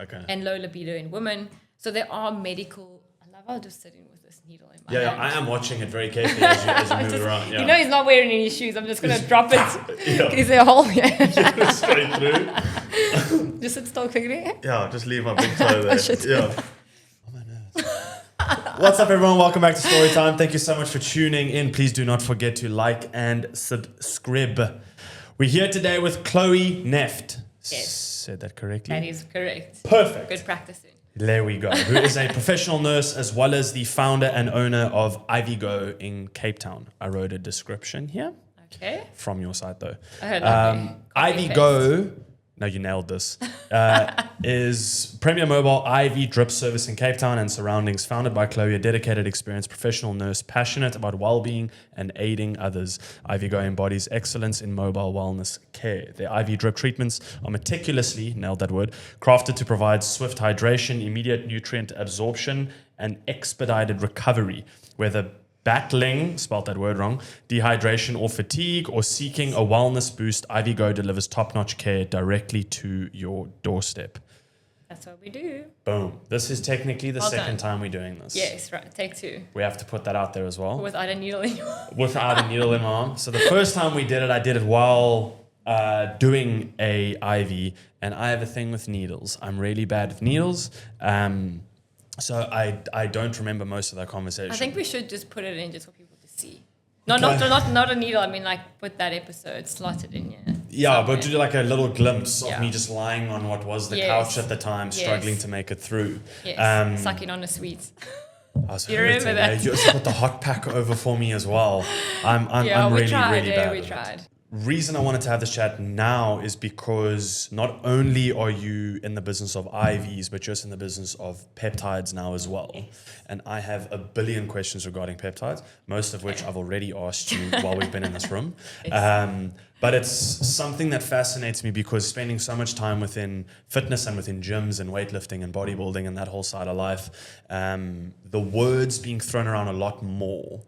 Okay. and low libido in women. So there are medical. I love how just sitting with this needle in my Yeah, hand. I am watching it very carefully as you move around. Yeah. You know he's not wearing any shoes. I'm just going to drop it. Yeah. Is there a hole here? Straight through. Just sit still quickly. Yeah, just leave my big toe there. Shit. Yeah. Oh, my nerves. What's up, everyone? Welcome back to Storytime. Thank you so much for tuning in. Please do not forget to like and subscribe. We're here today with Chloe Nefdt. Yes. Said that correctly? That is correct. Perfect. Good practicing. There we go. Who is a professional nurse as well as the founder and owner of IVGo in Cape Town. I wrote a description here. Okay. From your site, though. IVGo. No, you nailed this. Is premier mobile IV drip service in Cape Town and surroundings, founded by Chloe, a dedicated, experienced professional nurse, passionate about well-being and aiding others. IVGo embodies excellence in mobile wellness care. Their IV drip treatments are meticulously, nailed that word, crafted to provide swift hydration, immediate nutrient absorption, and expedited recovery, whether battling, spelled that word wrong, dehydration or fatigue, or seeking a wellness boost, IVGo delivers top-notch care directly to your doorstep. That's what we do. Boom. This is technically the Well second done. time we're doing this. Yes, right. Take two. We have to put that out there as well. Without a needle in your arm. Without a needle in my arm. So the first time we did it, I did it while doing a IV, and I have a thing with needles. I'm really bad with needles. So I don't remember most of that conversation. I think we should just put it in just for people to see. No, not a needle. I mean, like, put that episode, slot it in here. Yeah, somewhere. but do like a little glimpse of Yeah. me just lying on what was the Yes. couch at the time, Yes. struggling to make it through. Yes, sucking on a sweet. I was You hurting. remember that? You also put the hot pack over for me as well. I'm we really, tried. really bad. We at it. tried. Reason I wanted to have this chat now is because not only are you in the business of IVs, but you're also in the business of peptides now as well. And I have a billion questions regarding peptides, most of which I've already asked you while we've been in this room. But it's something that fascinates me because spending so much time within fitness and within gyms and weightlifting and bodybuilding and that whole side of life, the words being thrown around a lot more.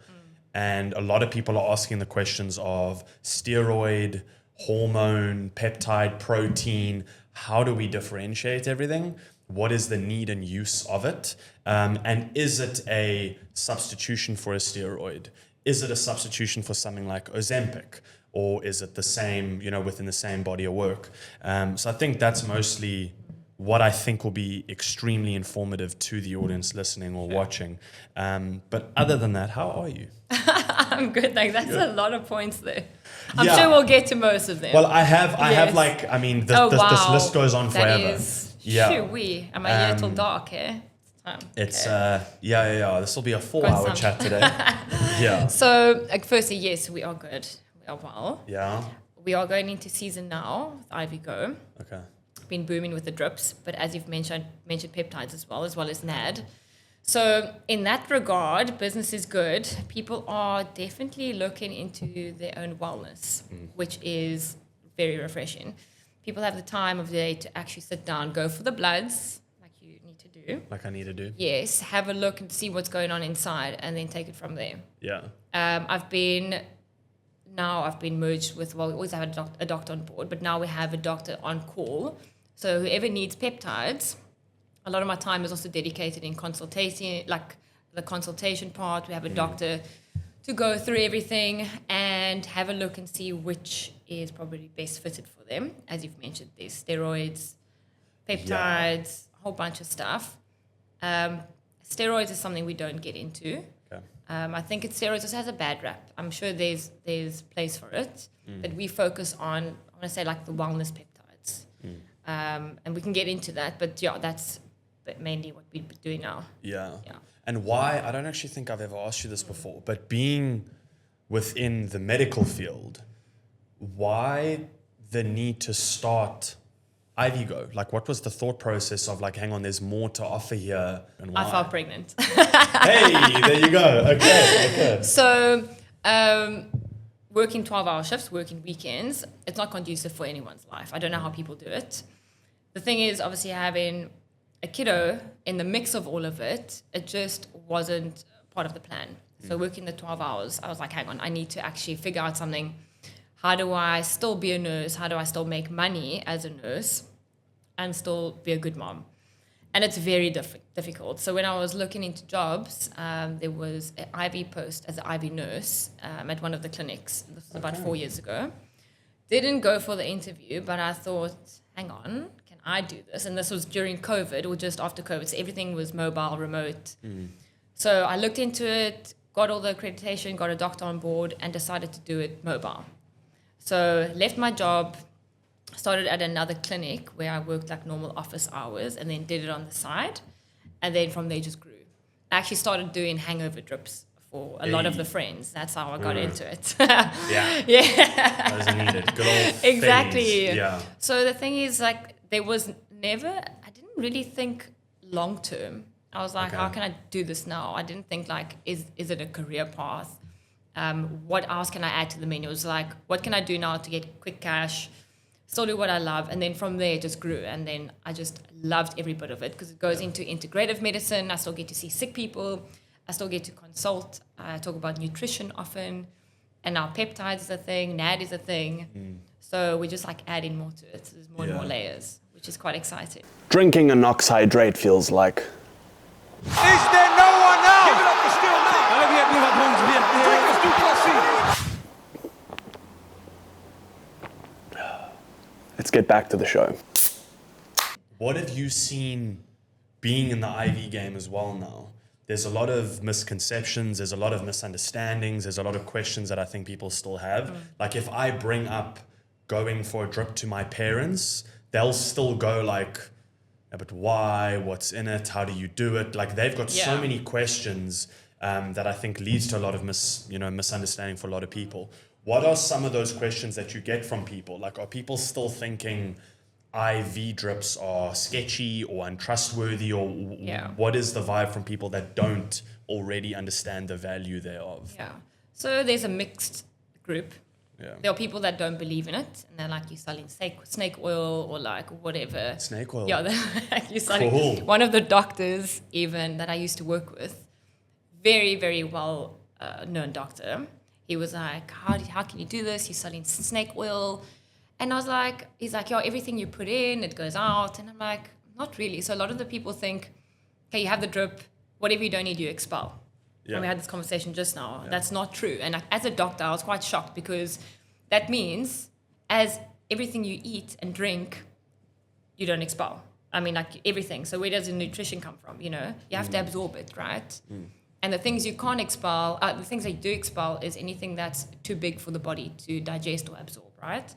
And a lot of people are asking the questions of steroid, hormone, peptide, protein. How do we differentiate everything? What is the need and use of it? And is it a substitution for a steroid? Is it a substitution for something like Ozempic? Or is it the same, within the same body of work? So I think that's mostly what I think will be extremely informative to the audience listening or watching. But other than that, how are you? I'm good. Like, that's a lot of points there. I'm sure we'll get to most of them. Well, I have this list goes on forever. That is, am I here till dark, eh? It's this will be a 4-hour chat today. Yeah. So, firstly, yes, we are good. We are well. Yeah. We are going into season now with IVGo. Okay. Been booming with the drips, but as you've mentioned peptides as well as NAD. So in that regard, business is good. People are definitely looking into their own wellness, which is very refreshing. People have the time of the day to actually sit down, go for the bloods, like you need to do. Like I need to do. Yes, have a look and see what's going on inside, and then take it from there. Yeah. I've been merged with, we always have a doctor on board, but now we have a doctor on call. So whoever needs peptides, a lot of my time is also dedicated in consultation, like the consultation part. We have a doctor to go through everything and have a look and see which is probably best fitted for them. As you've mentioned, there's steroids, peptides, a whole bunch of stuff. Steroids is something we don't get into. Okay. I think steroids also has a bad rap. I'm sure there's place for it, but we focus on, I want to say, like the wellness peptides. And we can get into that, but that's mainly what we're doing now. Yeah. And why, I don't actually think I've ever asked you this before, but being within the medical field, why the need to start IVGo? Like, what was the thought process of like, hang on, there's more to offer here, and why? I felt pregnant. Hey, there you go. Okay. So, working 12-hour shifts, working weekends, it's not conducive for anyone's life. I don't know how people do it. The thing is, obviously, having a kiddo in the mix of all of it, it just wasn't part of the plan. So working the 12 hours, I was like, hang on, I need to actually figure out something. How do I still be a nurse? How do I still make money as a nurse and still be a good mom? And it's very difficult. So when I was looking into jobs, there was an IV post as an IV nurse at one of the clinics. This was about 4 years ago. Didn't go for the interview, but I thought, hang on, can I do this? And this was during COVID or just after COVID. So everything was mobile, remote. So I looked into it, got all the accreditation, got a doctor on board, and decided to do it mobile. So left my job, started at another clinic where I worked like normal office hours, and then did it on the side. And then from there just grew. I actually started doing hangover drips for a lot of the friends. That's how I got into it. Yeah. Those are needed. Good old Exactly. phase. Yeah. So the thing is, like, there was never, I didn't really think long term. I was like, how can I do this now? I didn't think like, is it a career path? What else can I add to the menu? It was like, what can I do now to get quick cash? Still do what I love. And then from there it just grew. And then I just loved every bit of it because it goes into integrative medicine. I still get to see sick people. I still get to consult. I talk about nutrition often. And now peptides is a thing. NAD is a thing. So we just like adding more to it. So there's more and more layers, which is quite exciting. Drinking an ox hydrate feels like. Is there no one else? Give it up for still Let's get back to the show. What have you seen being in the IV game as well now? There's a lot of misconceptions, there's a lot of misunderstandings, there's a lot of questions that I think people still have. Like if I bring up going for a drip to my parents, they'll still go like, yeah, but why? What's in it? How do you do it? Like they've got so many questions that I think leads to a lot of misunderstanding for a lot of people. What are some of those questions that you get from people? Like, are people still thinking IV drips are sketchy or untrustworthy, or what is the vibe from people that don't already understand the value thereof? Yeah. So there's a mixed group. Yeah. There are people that don't believe in it, and they're like, you're selling snake oil or like whatever. Snake oil. Yeah, they're like, you're selling. Cool. One of the doctors, even that I used to work with, very, very well known doctor. He was like, how can you do this? You're selling snake oil. And I was like, he's like, yeah, everything you put in, it goes out. And I'm like, not really. So a lot of the people think, okay, you have the drip, whatever you don't need, you expel. Yeah. And we had this conversation just now. Yeah. That's not true. And as a doctor, I was quite shocked because that means as everything you eat and drink, you don't expel. I mean, like everything. So where does the nutrition come from? You know, you have to absorb it, right? And the things you can't expel, the things that you do expel is anything that's too big for the body to digest or absorb, right?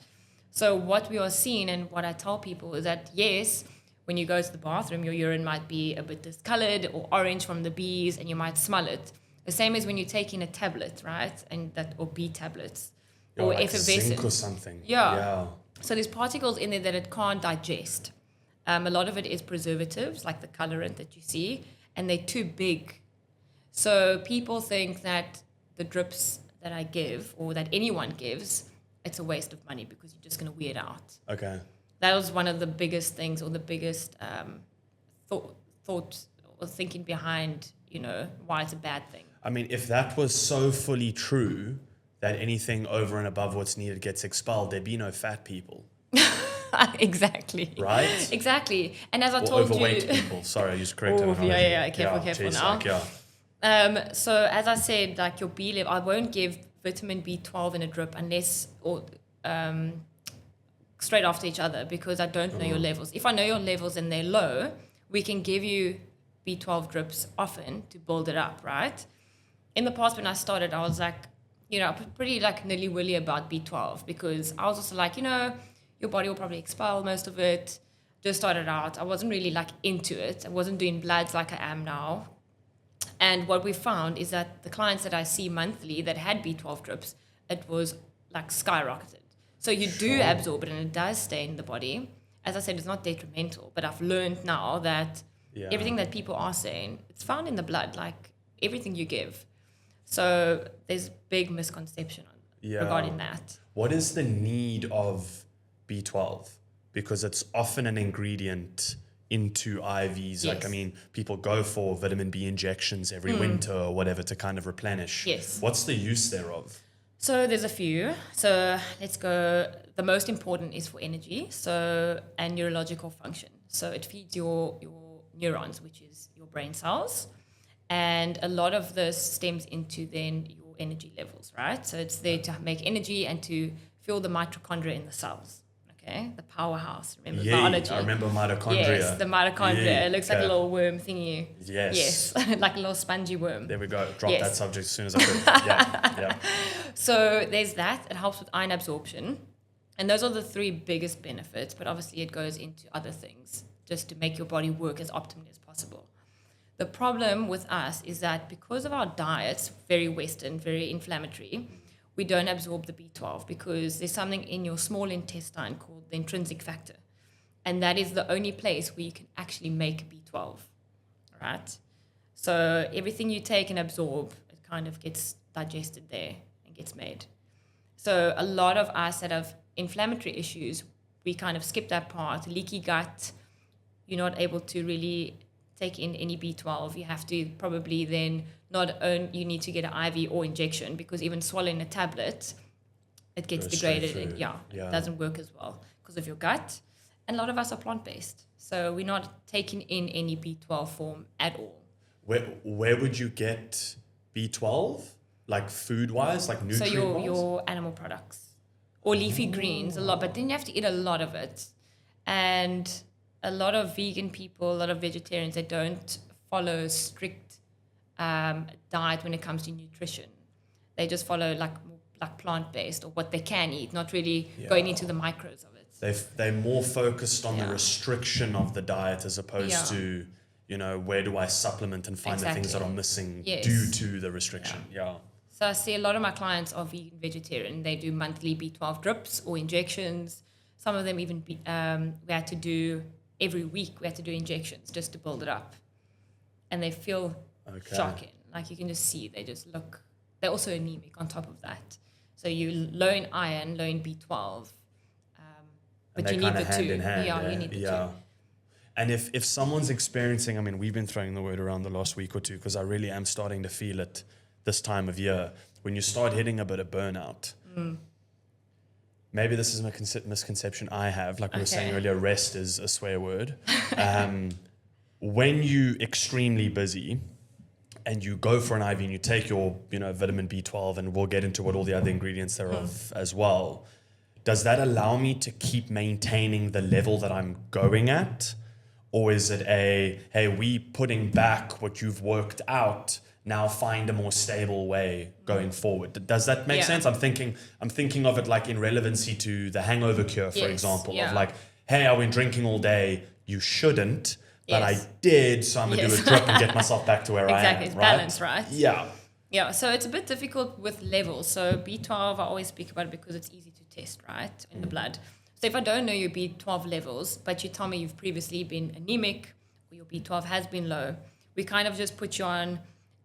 So what we are seeing and what I tell people is that, yes, when you go to the bathroom, your urine might be a bit discolored or orange from the bees and you might smell it. The same as when you're taking a tablet, right? Or B tablets or like effervescent. zinc or something. Yeah. So there's particles in there that it can't digest. A lot of it is preservatives, like the colorant that you see, and they're too big. So people think that the drips that I give or that anyone gives, it's a waste of money because you're just going to wear it out. Okay. That was one of the biggest things or the biggest thought or thinking behind, why it's a bad thing. I mean, if that was so fully true that anything over and above what's needed gets expelled, there'd be no fat people. Exactly. Right? Exactly. And as I told you... overweight people. Sorry, I used correct terminology. Yeah. Careful now. Like, So as I said, like your B level, I won't give vitamin B12 in a drip unless straight after each other because I don't know your levels. If I know your levels and they're low, we can give you B12 drips often to build it up, right? In the past when I started, I was like, pretty like nilly-willy about B12 because I was also like, your body will probably expel most of it. Just started out. I wasn't really like into it. I wasn't doing bloods like I am now. And what we found is that the clients that I see monthly that had B12 drips, it was like skyrocketed. So you do absorb it and it does stay in the body. As I said, it's not detrimental, but I've learned now that everything that people are saying, it's found in the blood, like everything you give. So there's big misconception regarding that. What is the need of B12? Because it's often an ingredient into IVs. Yes. Like, I mean, people go for vitamin B injections every winter or whatever to kind of replenish. Yes. What's the use thereof? So there's a few. So let's go. The most important is for energy, and neurological function. So it feeds your neurons, which is your brain cells. And a lot of this stems into then your energy levels, right? So it's there to make energy and to fuel the mitochondria in the cells, okay? The powerhouse, remember biology. I remember mitochondria. Yes, the mitochondria. Yeah, It looks like a okay. little worm thingy. Yes. Yes, like a little spongy worm. There we go. Drop Yes. that subject as soon as I could. Yeah. So there's that. It helps with iron absorption. And those are the three biggest benefits, but obviously it goes into other things just to make your body work as optimally as possible. The problem with us is that because of our diets, very Western, very inflammatory, we don't absorb the B12 because there's something in your small intestine called the intrinsic factor. And that is the only place where you can actually make B12, right? So everything you take and absorb, it kind of gets digested there and gets made. So a lot of us that have inflammatory issues, we kind of skip that part. Leaky gut, you're not able to really take in any B12. You have to probably then you need to get an IV or injection because even swallowing a tablet, it gets Goes straight degraded and through. it doesn't work as well because of your gut. And a lot of us are plant-based. So we're not taking in any B12 form at all. Where would you get B12? Like food-wise, like So nutrient-wise? your animal products or leafy greens a lot, but then you have to eat a lot of it. And a lot of vegan people, a lot of vegetarians, they don't follow strict diet when it comes to nutrition. They just follow like plant-based or what they can eat, not really going into the micros of it. They're more focused on the Yeah. restriction of the diet as opposed to, where do I supplement and find the things that are missing Yes. due to the restriction. Yeah. So I see a lot of my clients are vegan, vegetarian. They do monthly B12 drips or injections. Some of them even we had to do every week. We had to do injections just to build it up, and they feel shocking. Like you can just see they just look. They're also anemic on top of that. So you low in iron, low in B12, but you need the two. You need the two. And if someone's experiencing, I mean, we've been throwing the word around the last week or two because I really am starting to feel it this time of year. When you start hitting a bit of burnout, maybe this is a misconception I have. Like we were saying earlier, rest is a swear word. When you're extremely busy and you go for an IV and you take your, vitamin B12, and we'll get into what all the other ingredients thereof as well, does that allow me to keep maintaining the level that I'm going at? Or is it hey, we putting back what you've worked out, now find a more stable way going forward? Does that make sense? I'm thinking of it like in relevancy to the hangover cure, for example, of like, hey, I went drinking all day. You shouldn't, but I did, so I'm gonna do a drip and get myself back to where I am. Exactly, it's balance, right? Yeah. Yeah, so it's a bit difficult with levels. So B12, I always speak about it because it's easy to test, right, in the blood. So if I don't know your B12 levels, but you tell me you've previously been anemic or your B12 has been low, we kind of just put you on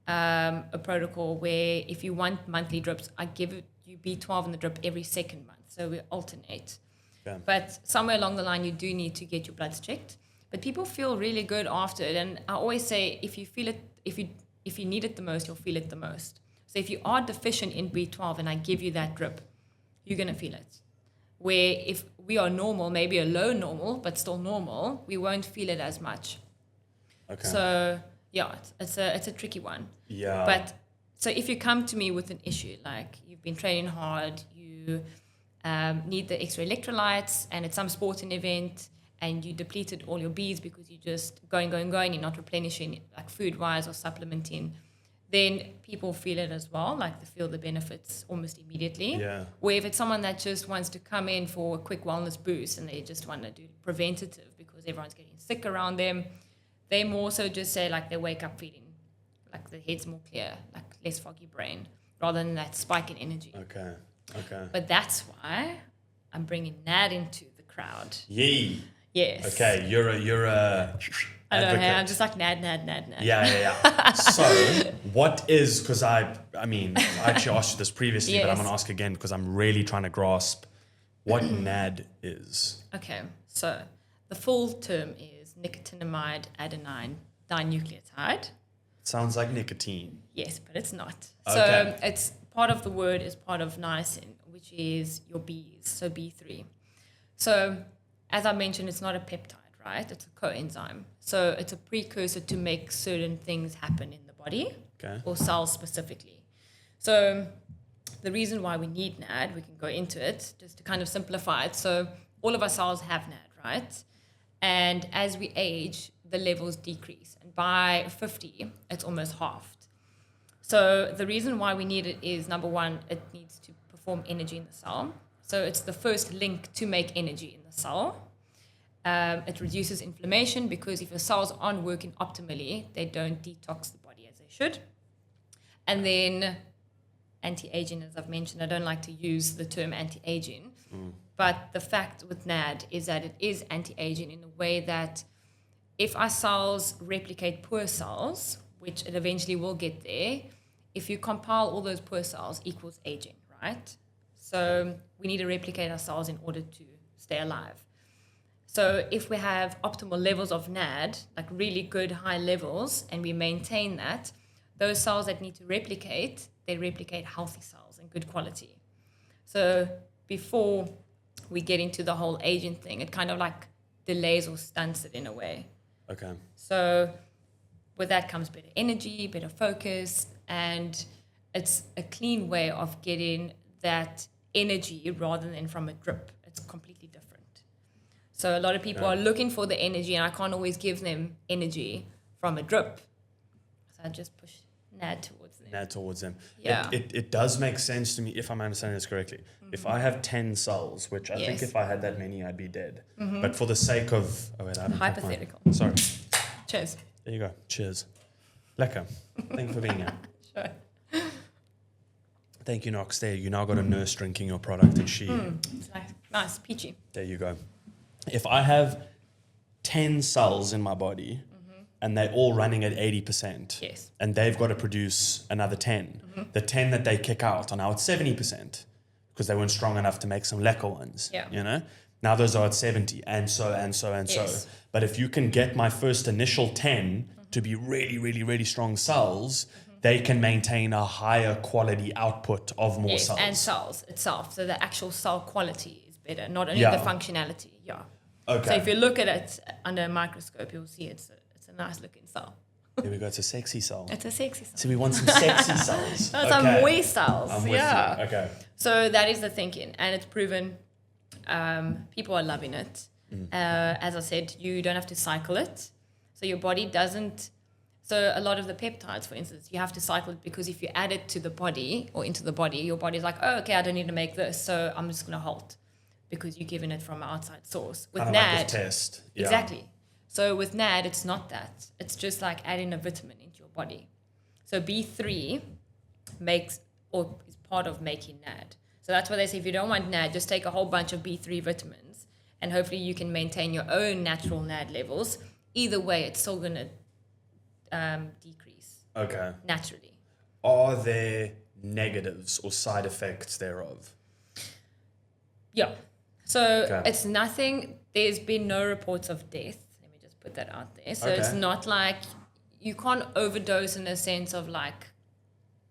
a protocol where if you want monthly drips, I give you B12 in the drip every second month. So we alternate. Yeah. But somewhere along the line, you do need to get your bloods checked. But people feel really good after it. And I always say, if you feel it, if you need it the most, you'll feel it the most. So if you are deficient in B12 and I give you that drip, you're going to feel it. Where if we are normal, maybe a low normal, but still normal, we won't feel it as much. Okay. So yeah, it's a tricky one. Yeah. But so if you come to me with an issue, like you've been training hard, you need the extra electrolytes, and it's some sporting event, and you depleted all your Bs because you're just going, you're not replenishing like food-wise or supplementing, then people feel it as well, like they feel the benefits almost immediately. Yeah. Where if it's someone that just wants to come in for a quick wellness boost and they just want to do preventative because everyone's getting sick around them, they more so just say like they wake up feeling like the head's more clear, like less foggy brain, rather than that spike in energy. Okay. But that's why I'm bringing Nad into the crowd. Yee. Yes. Okay, you're a I know, hey, advocate. I'm just like Nad. Yeah. So, what is, because I actually asked you this previously, but I'm Yes. going to ask again because I'm really trying to grasp what NAD is. Okay, so the full term is nicotinamide adenine dinucleotide. Sounds like nicotine. Yes, but it's not. Okay. So it's part of the word is part of niacin, which is your Bs, so B3. So as I mentioned, it's not a peptide, right? It's a coenzyme. So it's a precursor to make certain things happen in the body or cells specifically. So the reason why we need NAD, we can go into it just to kind of simplify it. So all of our cells have NAD, right? And as we age, the levels decrease. And by 50, it's almost halved. So the reason why we need it is, number one, it needs to perform energy in the cell. So it's the first link to make energy in the cell. It reduces inflammation because if your cells aren't working optimally, they don't detox the body as they should. And then anti-aging, as I've mentioned, I don't like to use the term anti-aging, but the fact with NAD is that it is anti-aging in a way that if our cells replicate poor cells, which it eventually will get there, if you compile all those poor cells equals aging, right? So we need to replicate our cells in order to stay alive. So if we have optimal levels of NAD, like really good high levels, and we maintain that, those cells that need to replicate, they replicate healthy cells and good quality. So before we get into the whole aging thing, it kind of like delays or stunts it in a way. Okay. So with that comes better energy, better focus, and it's a clean way of getting that energy rather than from a drip. It's completely different. So a lot of people are looking for the energy, and I can't always give them energy from a drip. So I just push NAD towards them. NAD towards them. Yeah. It does make sense to me, if I'm understanding this correctly. If I have 10 cells, which I think if I had that many, I'd be dead. But for the sake of... Oh, wait, I haven't tapped mine. Hypothetical. Sorry. Cheers. There you go. Cheers. Lekker. Thank you for being here. Sure. Thank you, Nox. There, you now got a nurse drinking your product, and she... It's nice, peachy. There you go. If I have 10 cells in my body and they're all running at 80%, Yes. and they've got to produce another 10, the 10 that they kick out are now at 70% because they weren't strong enough to make some lekker ones. Yeah. You know? Now those are at 70 and so. Yes. But if you can get my first initial 10 to be really, really, really strong cells, they can maintain a higher quality output of more cells. And cells itself. So the actual cell quality is better, not only Yeah. the functionality. Yeah. Okay. So if you look at it under a microscope, you'll see it's a nice looking cell. Here we go. It's a sexy cell. It's a sexy cell. So we want some sexy cells. No, some moist cells. I'm with yeah. you. Okay. So that is the thinking, and it's proven. People are loving it. As I said, you don't have to cycle it, so your body doesn't. So a lot of the peptides, for instance, you have to cycle it because if you add it to the body or into the body, your body's like, oh, okay, I don't need to make this, so I'm just going to halt because you're giving it from an outside source. With Kind of NAD, like this test. Yeah. exactly. So with NAD, it's not that. It's just like adding a vitamin into your body. So B3 makes or is part of making NAD. So that's why they say if you don't want NAD, just take a whole bunch of B3 vitamins and hopefully you can maintain your own natural NAD levels. Either way, it's still going to decrease Okay. naturally. Are there negatives or side effects thereof? Yeah. So Okay. it's nothing. There's been no reports of death. Let me just put that out there. So it's Okay. not like you can't overdose in the sense of like,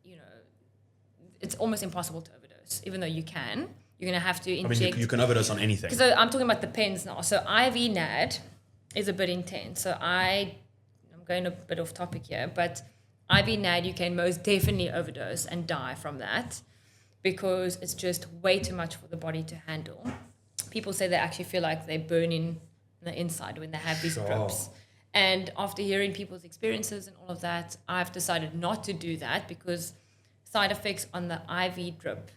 you know, it's almost impossible to overdose, even though you can. You're going to have to I inject. mean, you can overdose on anything. So I'm talking about the pens now. So IV NAD is a bit intense. So I'm going a bit off topic here, but IV NAD you can most definitely overdose and die from that because it's just way too much for the body to handle. People say they actually feel like they're burning the inside when they have these Sure. drips. And after hearing people's experiences and all of that, I've decided not to do that because side effects on the IV drip,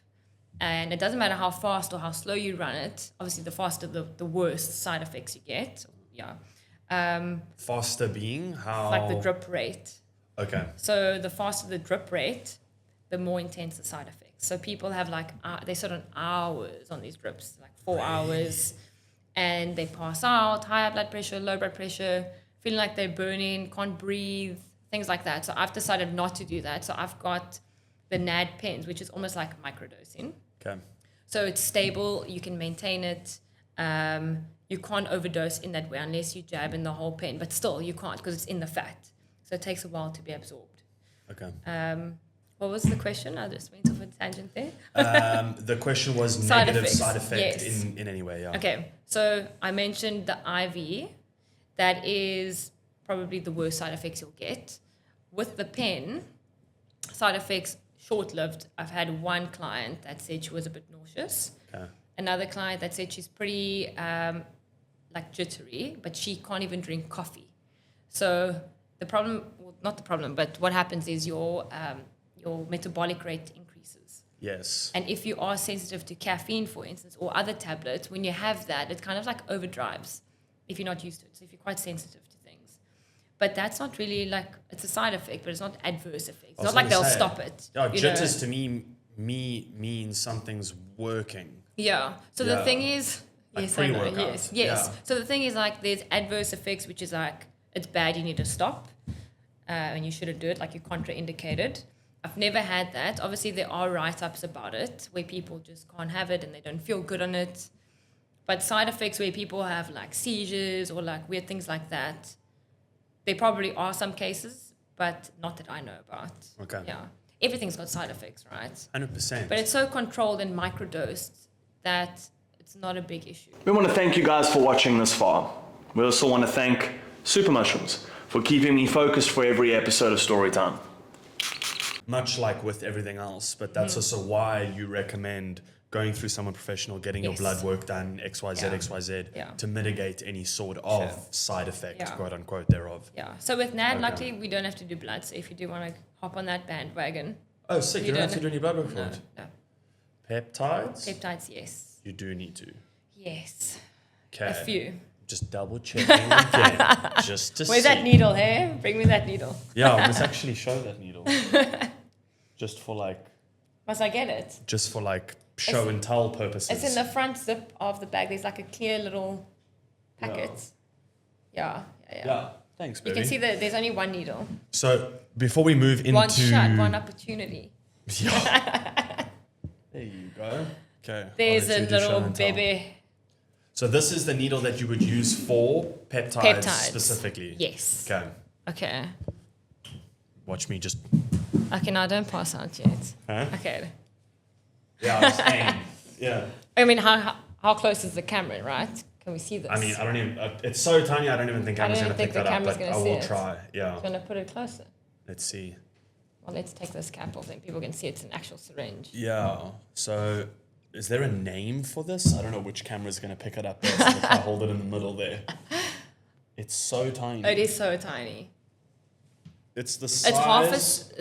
and it doesn't matter how fast or how slow you run it, obviously the faster the worse side effects you get. Yeah. Faster being how? Like the drip rate. Okay. So the faster the drip rate, the more intense the side effects. So people have like, they sit on hours on these drips, like 4 hours, and they pass out, higher blood pressure, low blood pressure, feeling like they're burning, can't breathe, things like that. So I've decided not to do that. So I've got the NAD pens, which is almost like microdosing. Okay. So it's stable, you can maintain it. You can't overdose in that way unless you jab in the whole pen, but still you can't because it's in the fat. So it takes a while to be absorbed. Okay. What was the question? I just went off a tangent there. The question was Side negative effects, side effect yes. in any way. Yeah. Okay, so I mentioned the IV that is probably the worst side effects you'll get. With the pen, side effects short-lived. I've had one client that said she was a bit nauseous. Okay. Another client that said she's pretty like jittery, but she can't even drink coffee. So the problem, well, not the problem, but what happens is your metabolic rate increases. Yes. And if you are sensitive to caffeine, for instance, or other tablets, when you have that, it kind of like overdrives if you're not used to it. So if you're quite sensitive to things. But that's not really like, it's a side effect, but it's not adverse effect. It's not like they'll stop it. Yeah, jitters to me means something's working. Yeah. So the thing is, Like yes, I know. pre-workout. Yes. Yeah. So the thing is, like, there's adverse effects, which is like, it's bad, you need to stop, and you shouldn't do it, like you're contraindicated. I've never had that. Obviously, there are write-ups about it where people just can't have it and they don't feel good on it. But side effects where people have like seizures or like weird things like that, there probably are some cases, but not that I know about. Okay. Yeah. Everything's got side effects, right? 100%. But it's so controlled and microdosed that it's not a big issue. We want to thank you guys for watching this far. We also want to thank Super Mushrooms for keeping me focused for every episode of Storytime. Much like with everything else, but that's also why you recommend going through someone professional, getting your Yes. blood work done, XYZ, Yeah. XYZ, Yeah. to mitigate any sort of Sure. side effect, Yeah. quote unquote, thereof. Yeah. So with NAD, Okay. luckily, we don't have to do blood. So if you do want to hop on that bandwagon, Oh, sick. You don't have to do any blood work for no, it. no. Peptides? Peptides, yes. You do need to. Yes. Okay. A few. Just double checking again. Just to Where's see. that needle, hey? Bring me that needle. Yeah, I must actually show that needle. Just for like show and tell purposes. It's in the front zip of the bag. There's like a clear little packet. Yeah. Yeah. Thanks, You baby. can see that there's only one needle. So before we move into One shot, one opportunity. Yeah. There you go. Okay. There's I'll a let you do show little and tell. baby So this is the needle that you would use for peptides, specifically. Yes. Okay. Okay. Watch me just. Okay, now don't pass out yet. Huh? Okay. Yeah. Just aim. Yeah. I mean, how close is the camera, right? Can we see this? I mean, I don't even. It's so tiny. I don't even think I camera's don't gonna think pick the that up. camera's But gonna I see will it. try. Yeah. I'm gonna put it closer. Let's see. Well, let's take this cap off, then people can see it's an actual syringe. Yeah. So, is there a name for this? I don't know which camera's gonna pick it up. There, so if I hold it in the middle there. It's so tiny. It is so tiny. It's the size. It's half as,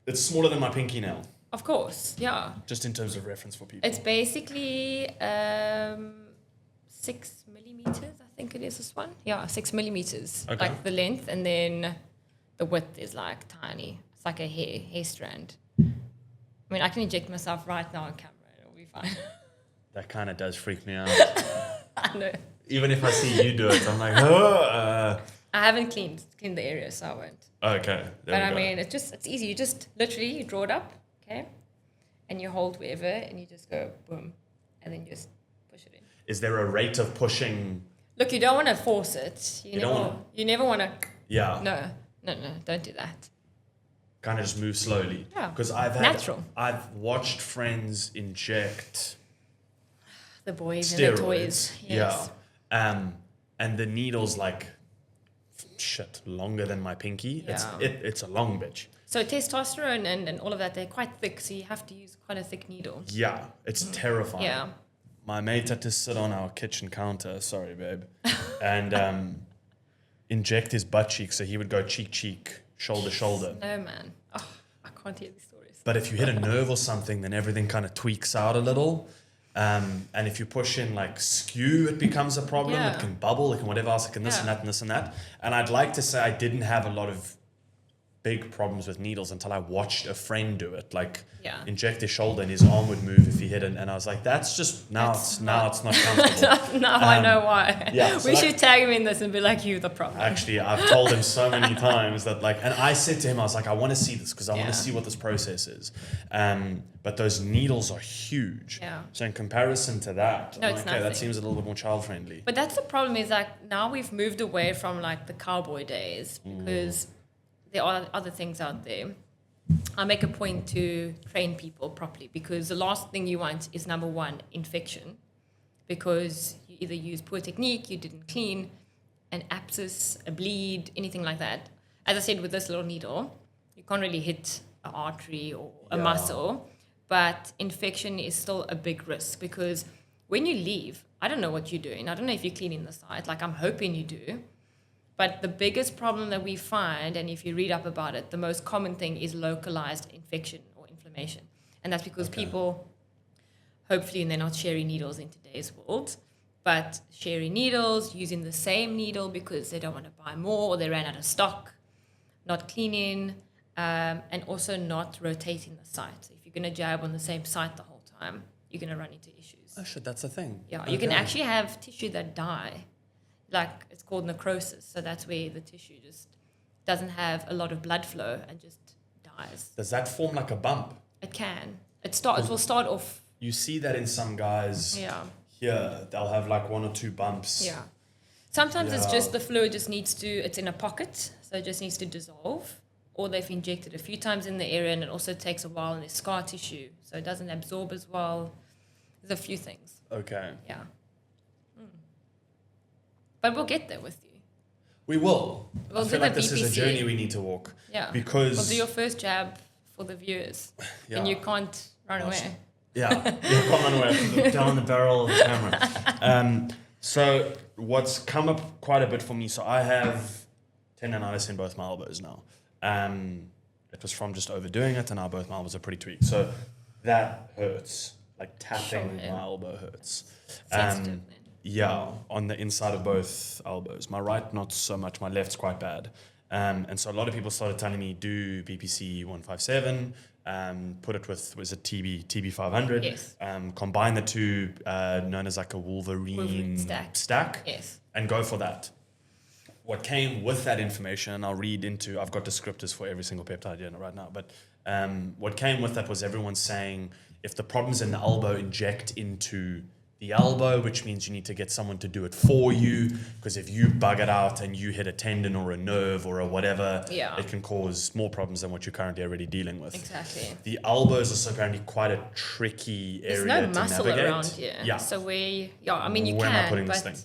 It's smaller than my pinky nail. of course, yeah. Just in terms of reference for people. It's basically 6 millimeters, I think it is this one. Yeah, 6 millimeters. Okay. Like the length, and then the width is like tiny. It's like a hair strand. I mean, I can inject myself right now on camera. It'll be fine. That kind of does freak me out. I know. Even if I see you do it, I'm like, oh. I haven't cleaned the area, so I won't. Okay. There But we I go. mean, it's easy. You just literally you draw it up, okay, and you hold wherever, and you just go boom, and then just push it in. Is there a rate of pushing? Look, you don't want to force it. You don't wanna- You never want to. Yeah. No, don't do that. Kind of just move slowly. Yeah. Because Natural. I've watched friends inject The boys steroids. and the toys. Yes. Yeah. And the needle's like longer than my pinky. Yeah. It's a long bitch. So testosterone and all of that, they're quite thick, so you have to use quite a thick needle. Yeah. It's terrifying. Yeah. My mate had to sit on our kitchen counter, sorry babe, and inject his butt cheek, so he would go cheek, shoulder. No, man. Oh, I can't hear these stories. But if you hit a nerve or something, then everything kind of tweaks out a little. And if you push in like skew, it becomes a problem. Yeah. It can bubble, it can whatever else, it can this and Yeah. that and this and that. And I'd like to say I didn't have a lot of big problems with needles until I watched a friend do it. Like Yeah. inject his shoulder and his arm would move if he hit it. And I was like, that's just it's not comfortable. Now I know why. yeah, so we that- should tag him in this and be like, you the problem. Actually, I've told him so many times that and I said to him, I was like, I want to see this because I want Yeah. to see what this process is. But those needles are huge. Yeah. So in comparison to that, No, I'm it's like, okay, that nothing. seems a little bit more child friendly. But that's the problem is like now we've moved away from like the cowboy days because there are other things out there. I make a point to train people properly because the last thing you want is number one, infection, because you either use poor technique, you didn't clean, an abscess, a bleed, anything like that. As I said, with this little needle, you can't really hit an artery or a muscle, but infection is still a big risk because when you leave, I don't know what you're doing. I don't know if you're cleaning the site. Like, I'm hoping you do. But the biggest problem that we find, and if you read up about it, the most common thing is localized infection or inflammation. And that's because people, hopefully, and they're not sharing needles in today's world, but sharing needles, using the same needle because they don't want to buy more or they ran out of stock, not cleaning, and also not rotating the site. So if you're going to jab on the same site the whole time, you're going to run into issues. Oh shit, that's a thing. Yeah, you can actually have tissue that die. Like, it's called necrosis. So that's where the tissue just doesn't have a lot of blood flow and just dies. Does that form like a bump? It can. It will start off. You see that in some guys. Yeah. Here, they'll have like 1 or 2 bumps. Yeah. Sometimes it's just the fluid just needs to, it's in a pocket, so it just needs to dissolve. Or they've injected a few times in the area and it also takes a while and there's scar tissue, so it doesn't absorb as well. There's a few things. Okay. Yeah. But we'll get there with you. We will. We'll I feel do like the this is a BPC. journey we need to walk. Yeah. Because we'll do your first jab for the viewers. Yeah. And you can't run away. Yeah, you can't run away down the barrel of the camera. So what's come up quite a bit for me, so I have tendonitis in both my elbows now. It was from just overdoing it, and now both my elbows are pretty tweaked. So that hurts. Like tapping my elbow hurts. Sensitive then. Yeah, on the inside of both elbows. My right, not so much. My left's quite bad. And so a lot of people started telling me, do BPC-157, put it with, was it TB-500? Yes. Combine the two, known as like a Wolverine stack. Yes. And go for that. What came with that information, and I'll read into, I've got descriptors for every single peptide here right now, but what came with that was everyone saying, if the problem's in the elbow, inject into the elbow, which means you need to get someone to do it for you, because if you bug it out and you hit a tendon or a nerve or a whatever, it can cause more problems than what you're currently already dealing with. Exactly. The elbow is also apparently quite a tricky area to navigate. There's no muscle around here. Yeah. So where am I putting this thing?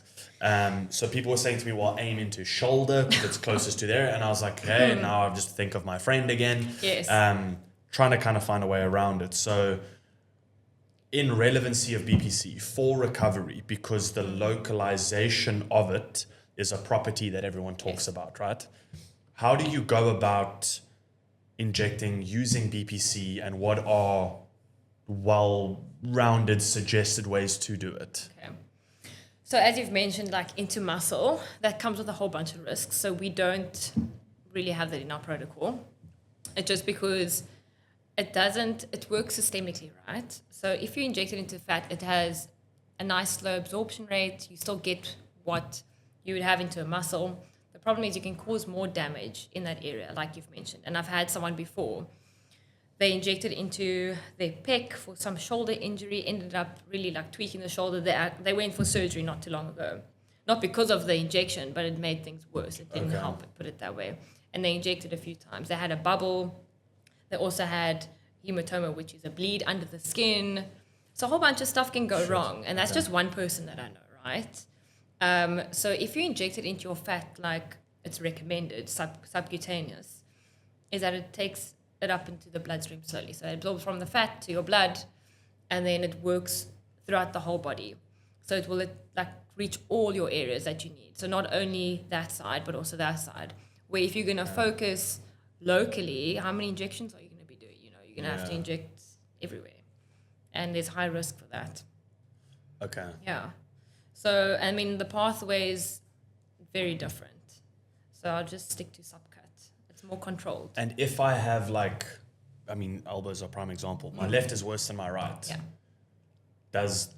So people were saying to me, well, aim into shoulder because it's closest to there. And I was like, hey, now I just think of my friend again. Yes. Trying to kind of find a way around it. So in relevancy of BPC for recovery, because the localization of it is a property that everyone talks about, right? How do you go about injecting using BPC, and what are well-rounded suggested ways to do it? Okay. So as you've mentioned, like into muscle, that comes with a whole bunch of risks. So we don't really have that in our protocol. It's just because it works systemically, right? So if you inject it into fat, it has a nice slow absorption rate. You still get what you would have into a muscle. The problem is you can cause more damage in that area, like you've mentioned. And I've had someone before, they injected into their pec for some shoulder injury, ended up really like tweaking the shoulder. They went for surgery not too long ago. Not because of the injection, but it made things worse. It didn't help it, put it that way. And they injected a few times. They had a bubble. They also had hematoma, which is a bleed under the skin. So a whole bunch of stuff can go wrong. And that's just one person that I know, right? So if you inject it into your fat, like it's recommended, subcutaneous, is that it takes it up into the bloodstream slowly. So it absorbs from the fat to your blood, and then it works throughout the whole body. So it will like reach all your areas that you need. So not only that side, but also that side. Where if you're going to focus locally, how many injections are you going to be doing? You know, you're going to have to inject everywhere. And there's high risk for that. Okay. Yeah. So, I mean, the pathway is very different. So I'll just stick to subcut. It's more controlled. And if I have elbows are prime example. My left is worse than my right. Yeah. Does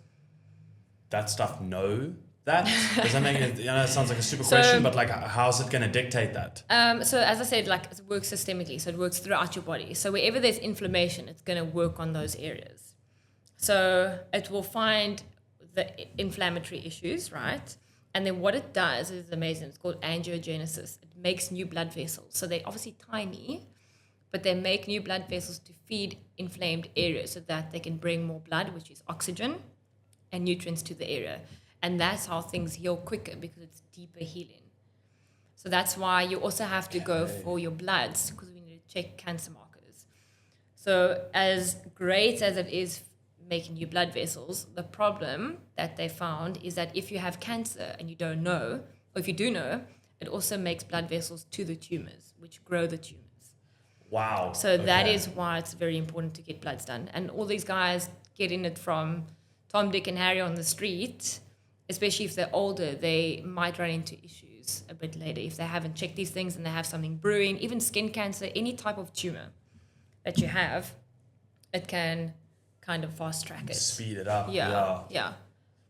that stuff know that? Does that make it, it sounds like a super question, but like, how's it going to dictate that? So as I said, like it works systemically. So it works throughout your body. So wherever there's inflammation, it's going to work on those areas. So it will find the inflammatory issues, right? And then what it does is amazing. It's called angiogenesis. It makes new blood vessels. So they're obviously tiny, but they make new blood vessels to feed inflamed areas so that they can bring more blood, which is oxygen, and nutrients to the area. And that's how things heal quicker, because it's deeper healing. So that's why you also have to go for your bloods, because we need to check cancer markers. So as great as it is making new blood vessels, the problem that they found is that if you have cancer and you don't know, or if you do know, it also makes blood vessels to the tumors, which grow the tumors. Wow. So that is why it's very important to get bloods done. And all these guys getting it from Tom, Dick, and Harry on the street, especially if they're older, they might run into issues a bit later if they haven't checked these things and they have something brewing, even skin cancer, any type of tumor that you have, it can kind of fast track it. Speed it up. Yeah.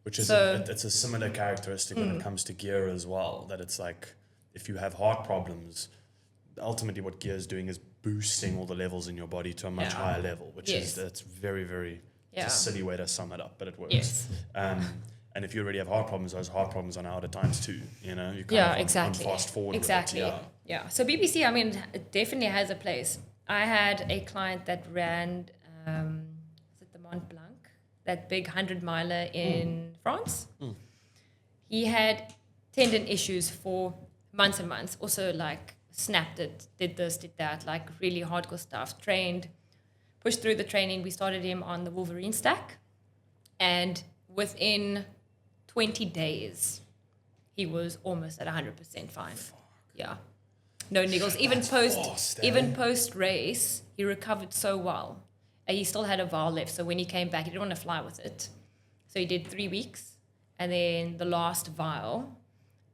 Which is So- it's a similar characteristic when it comes to gear as well. That it's like if you have heart problems, ultimately what gear is doing is boosting all the levels in your body to a much higher level, which is that's very, very it's a silly way to sum it up, but it works. Yes. And if you already have heart problems, those heart problems are now at times too. You know, you Exactly. on fast forward. Exactly. With it, Yeah. So BBC, I mean, it definitely has a place. I had a client that ran, is it the Mont Blanc, that big 100-miler in France. He had tendon issues for months and months. Also, like, snapped it, did this, did that, like really hardcore stuff. Trained, pushed through the training. We started him on the Wolverine stack, and within 20 days, he was almost at 100% fine. Yeah, no niggles. Even post race, he recovered so well. And he still had a vial left, so when he came back, he didn't want to fly with it. So he did 3 weeks, and then the last vial,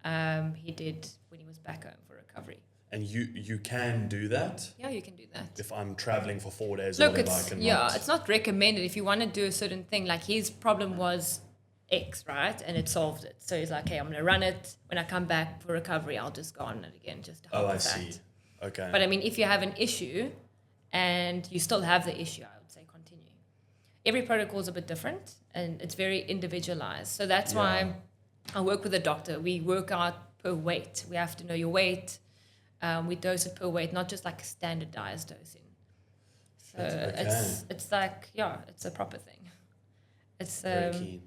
he did when he was back home for recovery. And you can do that? Yeah, you can do that. If I'm traveling for 4 days Look, or whatever, I can it's not recommended. If you want to do a certain thing, like his problem was X, right? And it solved it. So he's like, hey, I'm going to run it. When I come back for recovery, I'll just go on it again just to help with that. see. Okay. But I mean, if you have an issue and you still have the issue, I would say continue. Every protocol is a bit different and it's very individualized. So that's why I work with a doctor. We work out per weight. We have to know your weight. We dose it per weight, not just like standardized dosing. So it's like, it's a proper thing. It's very keen.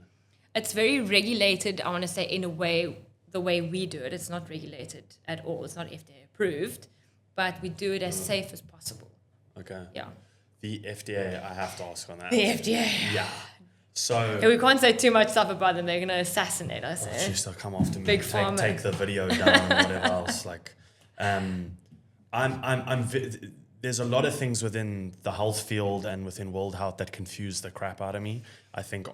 It's very regulated, I want to say, in a way, the way we do it. It's not regulated at all. It's not FDA approved, but we do it as safe as possible. Okay. Yeah. The FDA, I have to ask on that. The FDA. Yeah. So We can't say too much stuff about them. They're going to assassinate us. she's still come after me. Big pharma. Take the video down or whatever else. Like, there's a lot of things within the health field and within World Health that confuse the crap out of me. I think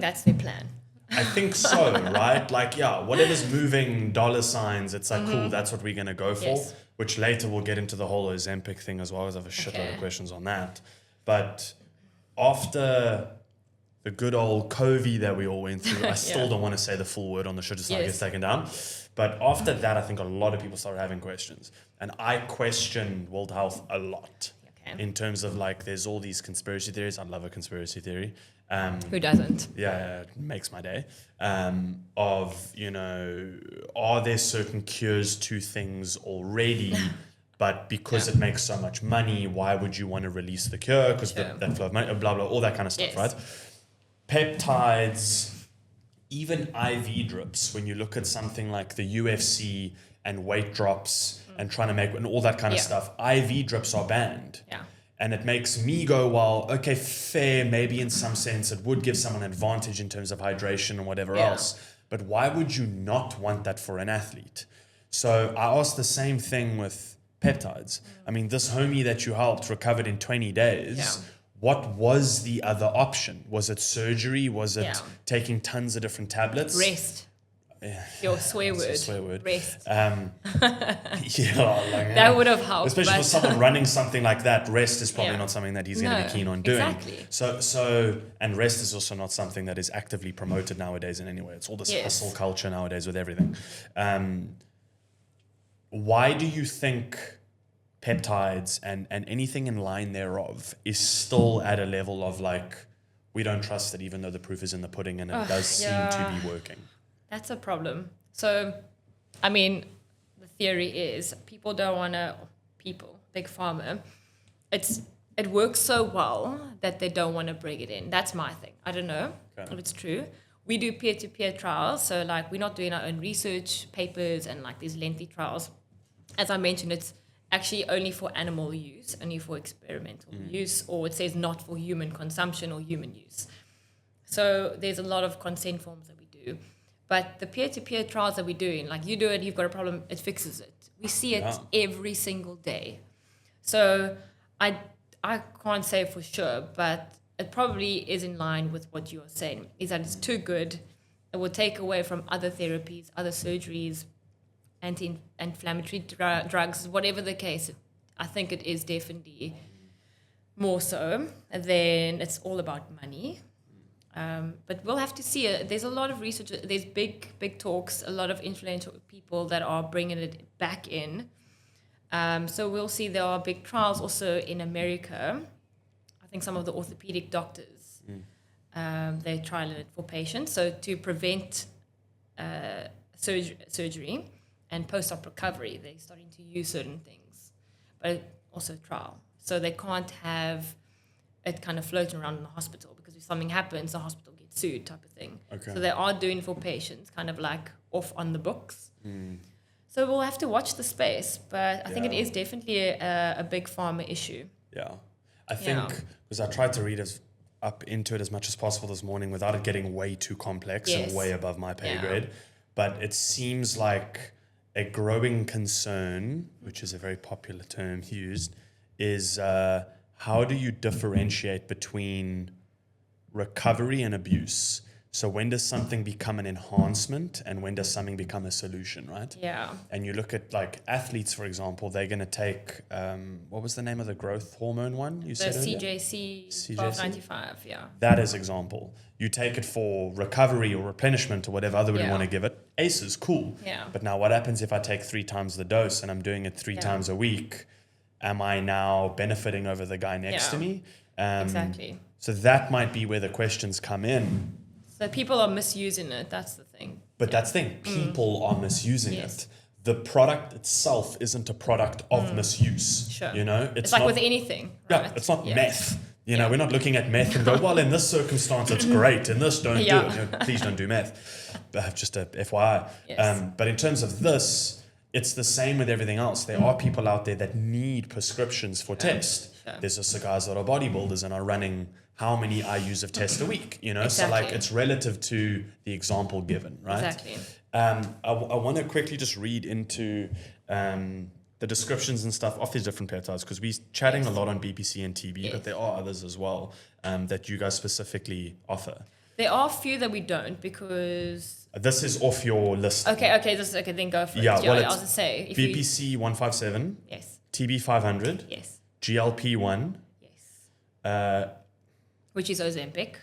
that's their plan. I think so, right? Like, whatever's moving dollar signs, it's like, cool, that's what we're going to go for, Yes. which later we'll get into the whole Ozempic thing as well, because I have a shitload of questions on that. But after the good old COVID that we all went through, I still don't want to say the full word on the show, just so it gets taken down. But after that, I think a lot of people started having questions. And I question World Health a lot in terms of like, there's all these conspiracy theories. I love a conspiracy theory. Who doesn't? Yeah, it makes my day. Of, are there certain cures to things already, but because it makes so much money, why would you want to release the cure? Because that flow of money, blah, blah, all that kind of stuff, right? Peptides, even IV drips, when you look at something like the UFC and weight drops and trying to make, and all that kind of stuff, IV drips are banned. Yeah. And it makes me go, well, okay, fair, maybe in some sense it would give someone an advantage in terms of hydration and whatever else. But why would you not want that for an athlete? So I asked the same thing with peptides. I mean, this homie that you helped recovered in 20 days. Yeah. What was the other option? Was it surgery? Was it taking tons of different tablets? Rest. Your swear word. Swear word. Rest. That would have helped. Especially for someone running something like that, rest is probably not something that he's going to be keen on doing. Exactly. So, and rest is also not something that is actively promoted nowadays in any way. It's all this hustle culture nowadays with everything. Why do you think peptides and anything in line thereof is still at a level of like, we don't trust it even though the proof is in the pudding and it does seem to be working? That's a problem. So, I mean, the theory is people don't want to, big pharma, it works so well that they don't want to bring it in. That's my thing. I don't know if it's true. we do peer-to-peer trials. So like we're not doing our own research papers and like these lengthy trials. As I mentioned, it's actually only for animal use, only for experimental use, or it says not for human consumption or human use. So there's a lot of consent forms that we do. But the peer-to-peer trials that we're doing, like you do it, you've got a problem, it fixes it. We see it every single day. So I can't say for sure, but it probably is in line with what you're saying, is that it's too good. It will take away from other therapies, other surgeries, anti-inflammatory drugs, whatever the case. I think it is definitely more so. And then it's all about money. But we'll have to see. There's a lot of research. There's big talks, a lot of influential people that are bringing it back in. So we'll see. There are big trials also in America. I think some of the orthopedic doctors, they're trialing it for patients. So to prevent surgery and post-op recovery, they're starting to use certain things, but also trial. So they can't have it kind of floating around in the hospital, because if something happens, the hospital gets sued type of thing. Okay. So they are doing for patients, kind of like off on the books. So we'll have to watch the space, but I think it is definitely a big pharma issue. Yeah. I think, because I tried to read up into it as much as possible this morning without it getting way too complex and way above my pay grade, but it seems like a growing concern, which is a very popular term used, is how do you differentiate between recovery and abuse? So when does something become an enhancement and when does something become a solution, right? Yeah. And you look at like athletes, for example, they're going to take, what was the name of the growth hormone one you said earlier? CJC 1295, yeah. That is example. You take it for recovery or replenishment or whatever other would want to give it. ACE is cool. Yeah. But now what happens if I take 3 times the dose and I'm doing it 3 times a week? Am I now benefiting over the guy next to me? Exactly. So that might be where the questions come in. So people are misusing it. That's the thing. But that's the thing. People are misusing it. The product itself isn't a product of misuse. Sure. You know, it's like with anything. Right? Yeah, it's not meth. You know, we're not looking at meth and go, well, in this circumstance, it's great. In this, don't do it. You know, please don't do meth. Just a FYI. Yes. But in terms of this, it's the same with everything else. There are people out there that need prescriptions for test. Sure. There's also guys that are bodybuilders and are running how many IUs of test a week, you know? Exactly. So like it's relative to the example given, right? Exactly. I want to quickly just read into the descriptions and stuff of these different peptides, because we're chatting a lot on BPC and TB, but there are others as well that you guys specifically offer. There are a few that we don't, because... This is off your list. Okay, then go for it. Yeah, well, I was to say... BPC-157, Yes. TB-500, Yes. GLP-1, Yes. Which is Ozempic.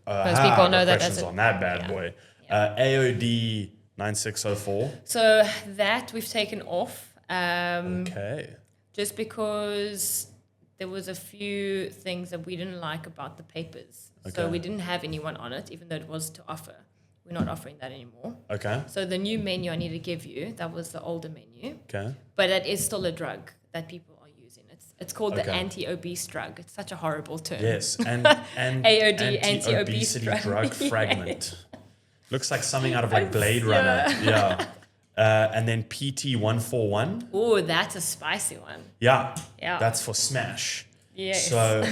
Most people know that as on that bad boy. AOD 9604. So that we've taken off. Okay. Just because there was a few things that we didn't like about the papers. So we didn't have anyone on it, even though it was to offer. We're not offering that anymore. Okay. So the new menu I need to give you, that was the older menu. Okay. But that is still a drug that people are using. It's called the anti-obese drug. It's such a horrible term. Yes. And AOD, anti-obesity drug fragment. Looks like something out of like Blade Yeah. Runner. Yeah. And then PT-141. Oh, that's a spicy one. Yeah. Yeah. That's for smash. Yes. So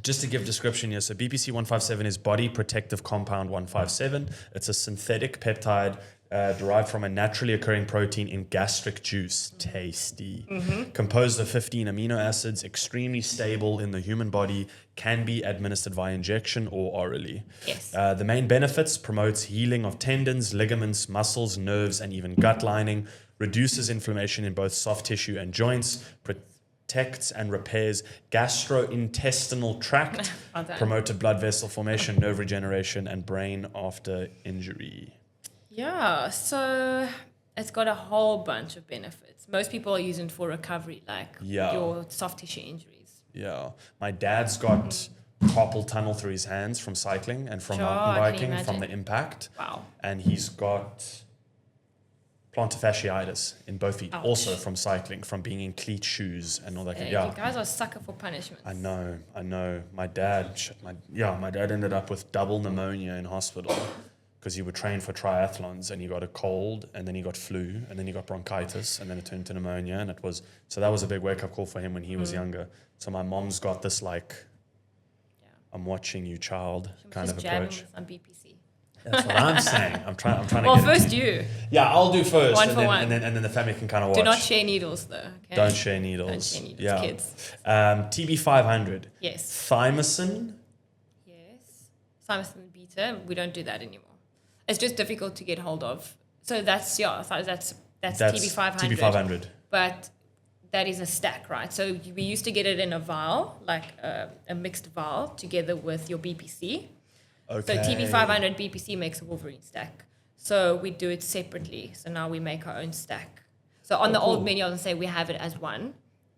just to give description here, so BPC-157 is body protective compound 157. It's a synthetic peptide derived from a naturally occurring protein in gastric juice. Tasty. Composed of 15 amino acids, extremely stable in the human body, can be administered via injection or orally. Yes. The main benefits: promotes healing of tendons, ligaments, muscles, nerves, and even gut lining, reduces inflammation in both soft tissue and joints, protects and repairs gastrointestinal tract, promoted blood vessel formation, nerve regeneration, and brain after injury. Yeah, so it's got a whole bunch of benefits. Most people are using it for recovery, like your soft tissue injuries. Yeah. My dad's got carpal tunnel through his hands from cycling and from mountain biking from the impact. Wow. And he's got plantar fasciitis in both feet, Ouch. also from cycling, from being in cleat shoes and all that. You guys are a sucker for punishment. I know. My dad ended up with double pneumonia in hospital because he would train for triathlons and he got a cold and then he got flu and then he got bronchitis and then it turned to pneumonia and that was a big wake-up call for him when he was younger. So my mom's got this I'm watching you, child, kind of approach. On BPC. That's what I'm saying. I'm trying to Well, get first you. Yeah, I'll do first. One and for then, one. And then the family can kind of watch. Do not share needles, though. Okay? Don't share needles. Don't share needles, Yeah. kids. TB-500. Yes. Thymosin. Yes. Thymosin beta. We don't do that anymore. It's just difficult to get hold of. So that's TB-500. TB-500. But that is a stack, right? So we used to get it in a vial, like a mixed vial, together with your BPC. Okay. So TB-500 BPC makes a Wolverine stack. So we do it separately. So now we make our own stack. So on the old menu, I would say we have it as one,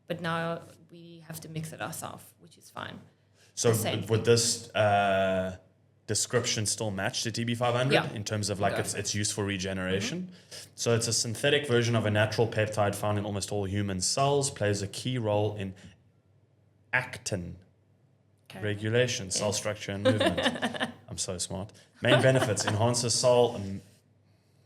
but now we have to mix it ourselves, which is fine. So Same would this description still match the TB-500 Yeah. in terms of like Okay. its use for regeneration? So it's a synthetic version of a natural peptide found in almost all human cells, plays a key role in actin regulation, cell structure and movement. I'm so smart. Main benefits: enhances cell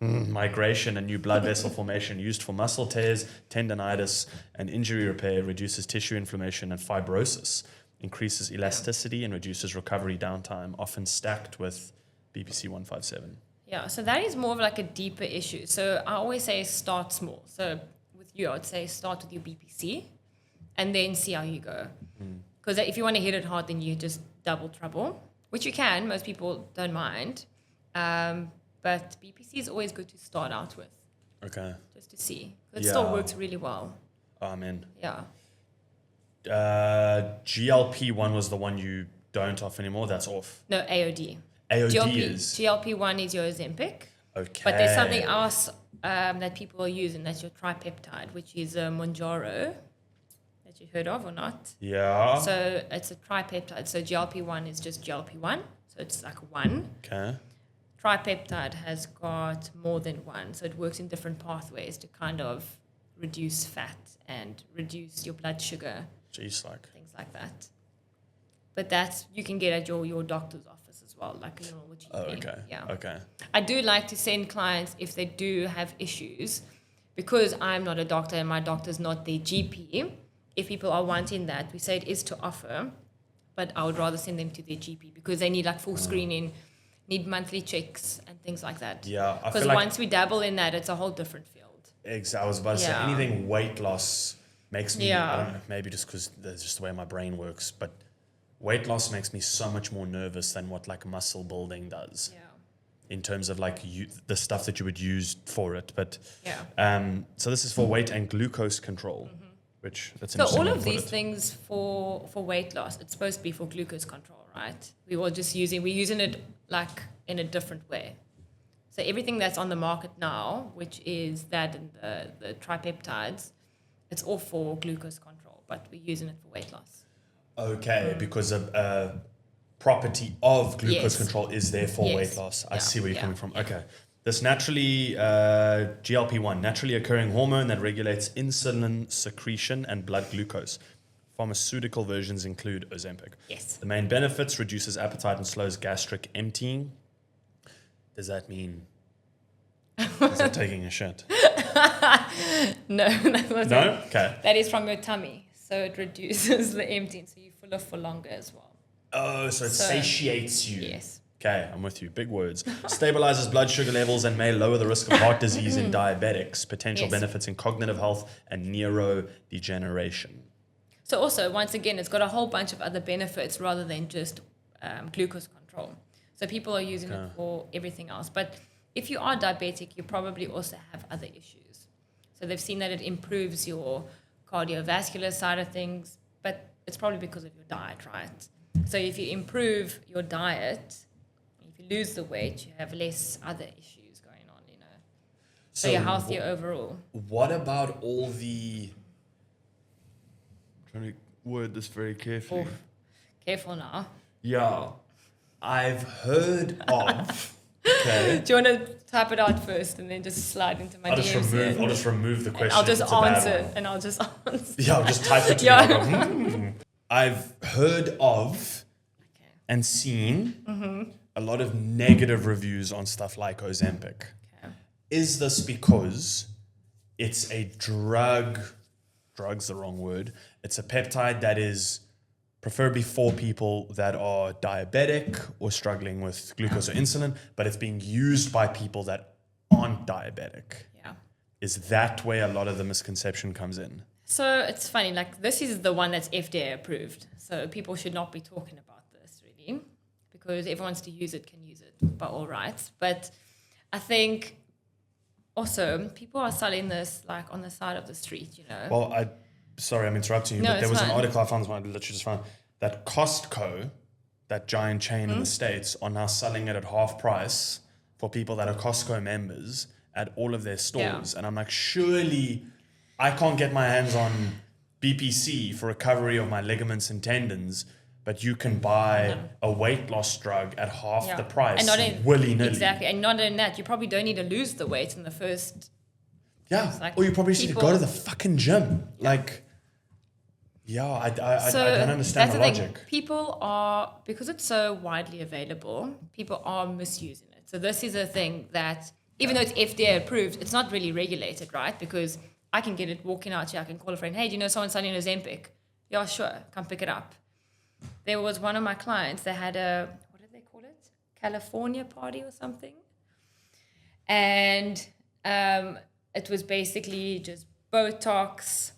migration and new blood vessel formation, used for muscle tears, tendonitis, and injury repair, reduces tissue inflammation and fibrosis, increases elasticity and reduces recovery downtime, often stacked with BPC-157. Yeah, so that is more of like a deeper issue. So I always say start small. So with you, I would say start with your BPC and then see how you go. Because if you want to hit it hard, then you just double trouble, which you can. Most people don't mind. But BPC is always good to start out with, Okay. just to see. It still works really well. Amen. Yeah. GLP-1 was the one you don't off anymore. That's off. No, AOD. AOD is. GLP-1 is your Ozempic. Okay. But there's something else that people are using. That's your tripeptide, which is Mounjaro. That you heard of or not? Yeah. So it's a tripeptide. So GLP-1 is just GLP-1. So it's like one. Okay. Tripeptide has got more than one. So it works in different pathways to kind of reduce fat and reduce your blood sugar, Jeez, like. things like that. But that's, you can get at your doctor's office as well, like your normal GP. Oh, okay. Yeah. Okay. I do like to send clients if they do have issues, because I'm not a doctor and my doctor's not their GP. If people are wanting that, we say it is to offer, but I would rather send them to their GP because they need like full screening, need monthly checks and things like that. Yeah. I Because feel like once we dabble in that, it's a whole different field. I was about to say Yeah. anything weight loss makes me, Yeah. I don't know, maybe just because that's just the way my brain works, but weight loss makes me so much more nervous than what like muscle building does in terms of like the stuff that you would use for it. But so this is for weight and glucose control, which that's So interesting. all way of to put these it. things for weight loss, it's supposed to be for glucose control, right? We're using it like in a different way. So everything that's on the market now, which is that and the tripeptides, it's all for glucose control, but we're using it for weight loss. Okay, because a property of glucose Yes. control is there for Yes. weight loss. I see where you're Yeah. coming from. Okay. This naturally, GLP-1, naturally occurring hormone that regulates insulin secretion and blood glucose. Pharmaceutical versions include Ozempic. Yes. The main benefits: reduces appetite and slows gastric emptying. Does that mean? Is that taking a shit? No, that's not No? it. Okay. That is from your tummy. So it reduces the emptying, so you're fuller for longer as well. Oh, so it satiates you. Yes. Okay, I'm with you. Big words. Stabilizes blood sugar levels and may lower the risk of heart disease in diabetics. Potential Yes. benefits in cognitive health and neurodegeneration. So also, once again, it's got a whole bunch of other benefits rather than just glucose control. So people are using it for everything else. But if you are diabetic, you probably also have other issues. So they've seen that it improves your cardiovascular side of things, but it's probably because of your diet, right? So if you improve your diet, if you lose the weight, you have less other issues going on, you know. So you're healthier overall. What about all the... I'm trying to word this very carefully. Oh, careful now. Yeah. I've heard of... Okay. Do you want to type it out first and then just slide into my I'll DMs. just remove the question. I'll just if it's a bad answer. one. And I'll just answer. Yeah, I'll just type it to Yeah. me. I'll go, I've heard of and seen a lot of negative reviews on stuff like Ozempic. Okay. Is this because it's a drug's the wrong word, it's a peptide that is preferably for people that are diabetic or struggling with glucose or insulin, but it's being used by people that aren't diabetic? Yeah. Is that where a lot of the misconception comes in? So it's funny, like this is the one that's FDA approved. So people should not be talking about this really, because everyone wants to use it, can use it by all rights. But I think also people are selling this like on the side of the street, you know. Well, sorry, I'm interrupting you, No, but there it's was an fine. article I found this one, I literally just found that Costco, that giant chain in the States, are now selling it at half price for people that are Costco members at all of their stores. Yeah. And I'm like, surely I can't get my hands on BPC for recovery of my ligaments and tendons, but you can buy a weight loss drug at half the price, and not in, willy-nilly. Exactly, and not only that, you probably don't need to lose the weight in the first. Yeah, like or you probably just need to go people- to the fucking gym. Like, yeah, I So don't understand the that's logic. thing. People are, because it's so widely available, people are misusing it. So this is a thing that, even though it's FDA approved, it's not really regulated, right? Because I can get it walking out here. I can call a friend, hey, do you know someone selling Ozempic? Yeah, sure, come pick it up. There was one of my clients, they had a, what did they call it? California party or something. And it was basically just Botox,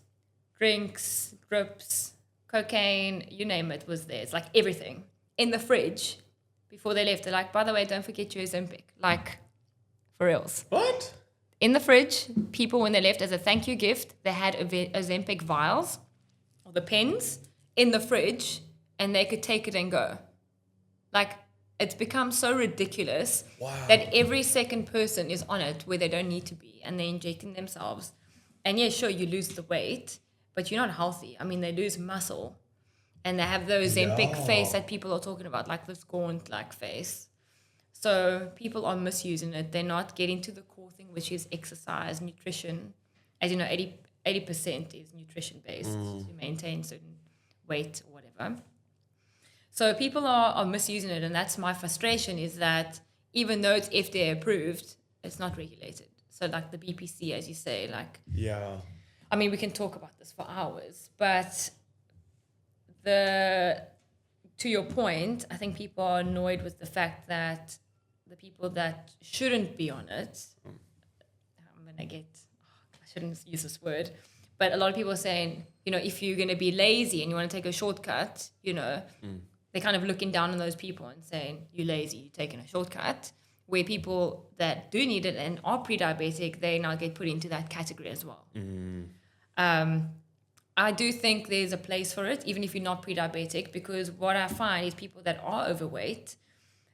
drinks, grips, cocaine, you name it was there. It's like everything in the fridge. Before they left, they're like, by the way, don't forget your Ozempic. Like, for reals. What? In the fridge, people, when they left as a thank you gift, they had Ozempic vials or the pens in the fridge and they could take it and go. Like, it's become so ridiculous that every second person is on it where they don't need to be and they're injecting themselves. And yeah, sure, you lose the weight, but you're not healthy. I mean, they lose muscle and they have the Ozempic face that people are talking about, like this gaunt like face. So people are misusing it. They're not getting to the core thing, which is exercise, nutrition. As you know, 80% is nutrition based to maintain certain weight or whatever. So people are misusing it, and that's my frustration, is that even though it's FDA approved, it's not regulated. So like the BPC, as you say, like, Yeah. I mean, we can talk about this for hours, but to your point, I think people are annoyed with the fact that the people that shouldn't be on it, I shouldn't use this word, but a lot of people are saying, you know, if you're going to be lazy and you want to take a shortcut, you know, they're kind of looking down on those people and saying, you're lazy, you're taking a shortcut. Where people that do need it and are pre-diabetic, they now get put into that category as well. I do think there's a place for it, even if you're not pre-diabetic, because what I find is people that are overweight,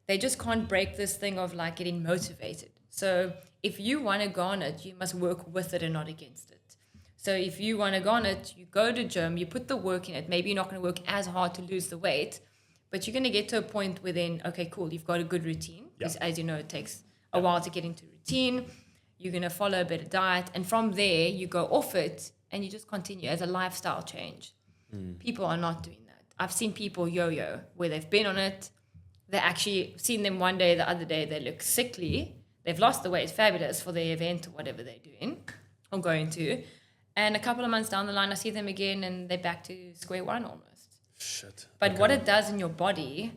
they just can't break this thing of like getting motivated. So if you want to go on it, you must work with it and not against it. So if you want to go on it, you go to gym, you put the work in it. Maybe you're not going to work as hard to lose the weight, but you're going to get to a point where then, okay, cool, you've got a good routine. Because as you know, it takes a while to get into routine. You're going to follow a better diet. And from there, you go off it and you just continue as a lifestyle change. People are not doing that. I've seen people yo-yo where they've been on it. They actually seen them one day, the other day, they look sickly. They've lost the weight, fabulous for the event or whatever they're doing or going to. And a couple of months down the line, I see them again and they're back to square one almost. Shit. But what it does in your body,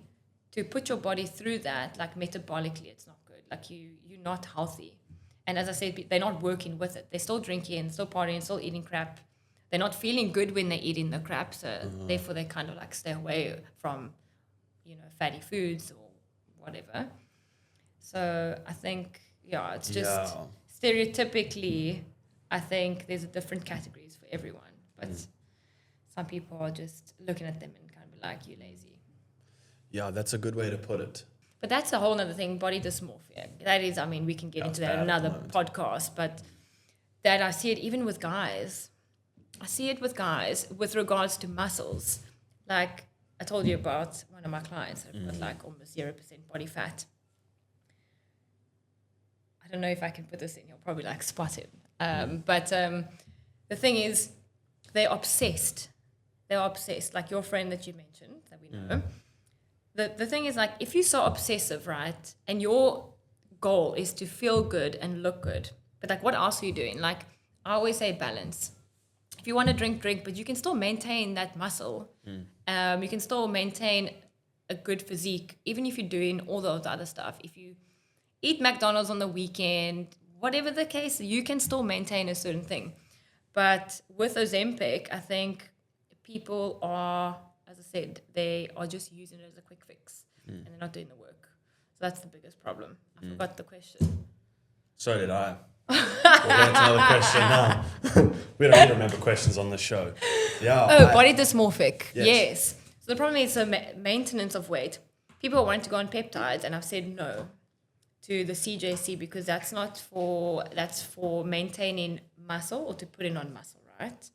to put your body through that, like metabolically, it's not good. Like you're not healthy. And as I said, they're not working with it. They're still drinking, still partying, still eating crap. They're not feeling good when they're eating the crap. So therefore they kind of like stay away from, you know, fatty foods or whatever. So I think, it's just stereotypically, I think there's different categories for everyone. But some people are just looking at them and kind of be like, you lazy. Yeah, that's a good way to put it. But that's a whole other thing, body dysmorphia. That is, I mean, we can get into that in another podcast, but that I see it even with guys. I see it with guys with regards to muscles. Like I told you about one of my clients that got like almost 0% body fat. I I don't know if I can put this in. You'll probably like spot it. But the thing is, they're obsessed. They're obsessed. Like your friend that you mentioned, that we know. The thing is, like, if you're so obsessive, right, and your goal is to feel good and look good, but like, what else are you doing? Like, I always say balance. If you want to drink, but you can still maintain that muscle. You can still maintain a good physique, even if you're doing all the other stuff. If you eat McDonald's on the weekend, whatever the case, you can still maintain a certain thing. But with Ozempic, I think people are, as I said, they are just using it as a quick fix, and they're not doing the work. So that's the biggest problem. I forgot the question. So did I. We'll get to another question now. We don't remember questions on the show. Yeah. Body dysmorphic. Yes. Yes. So the problem is maintenance of weight. People want to go on peptides, and I've said no to the CJC because that's for maintaining muscle or to put in on muscle, right?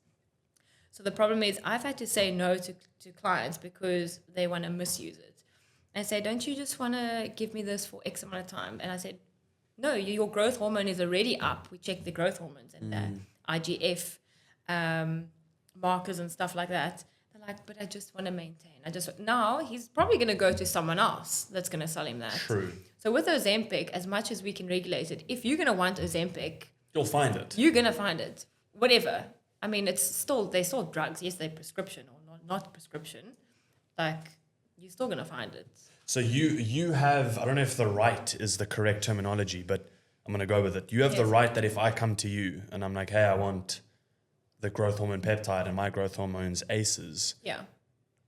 So the problem is I've had to say no to clients because they want to misuse it. And say, don't you just want to give me this for X amount of time? And I said, no, your growth hormone is already up. We check the growth hormones and the IGF markers and stuff like that. They're like, but I just want to maintain. Now he's probably going to go to someone else that's going to sell him that. True. So with Ozempic, as much as we can regulate it, if you're going to want Ozempic, You'll find it. you're going to find it. Whatever. I mean, they're still drugs. Yes, they're prescription or not prescription. Like, you're still going to find it. So you have, I don't know if the right is the correct terminology, but I'm going to go with it. You have the right that if I come to you and I'm like, hey, I want the growth hormone peptide and my growth hormone's ACEs. Yeah.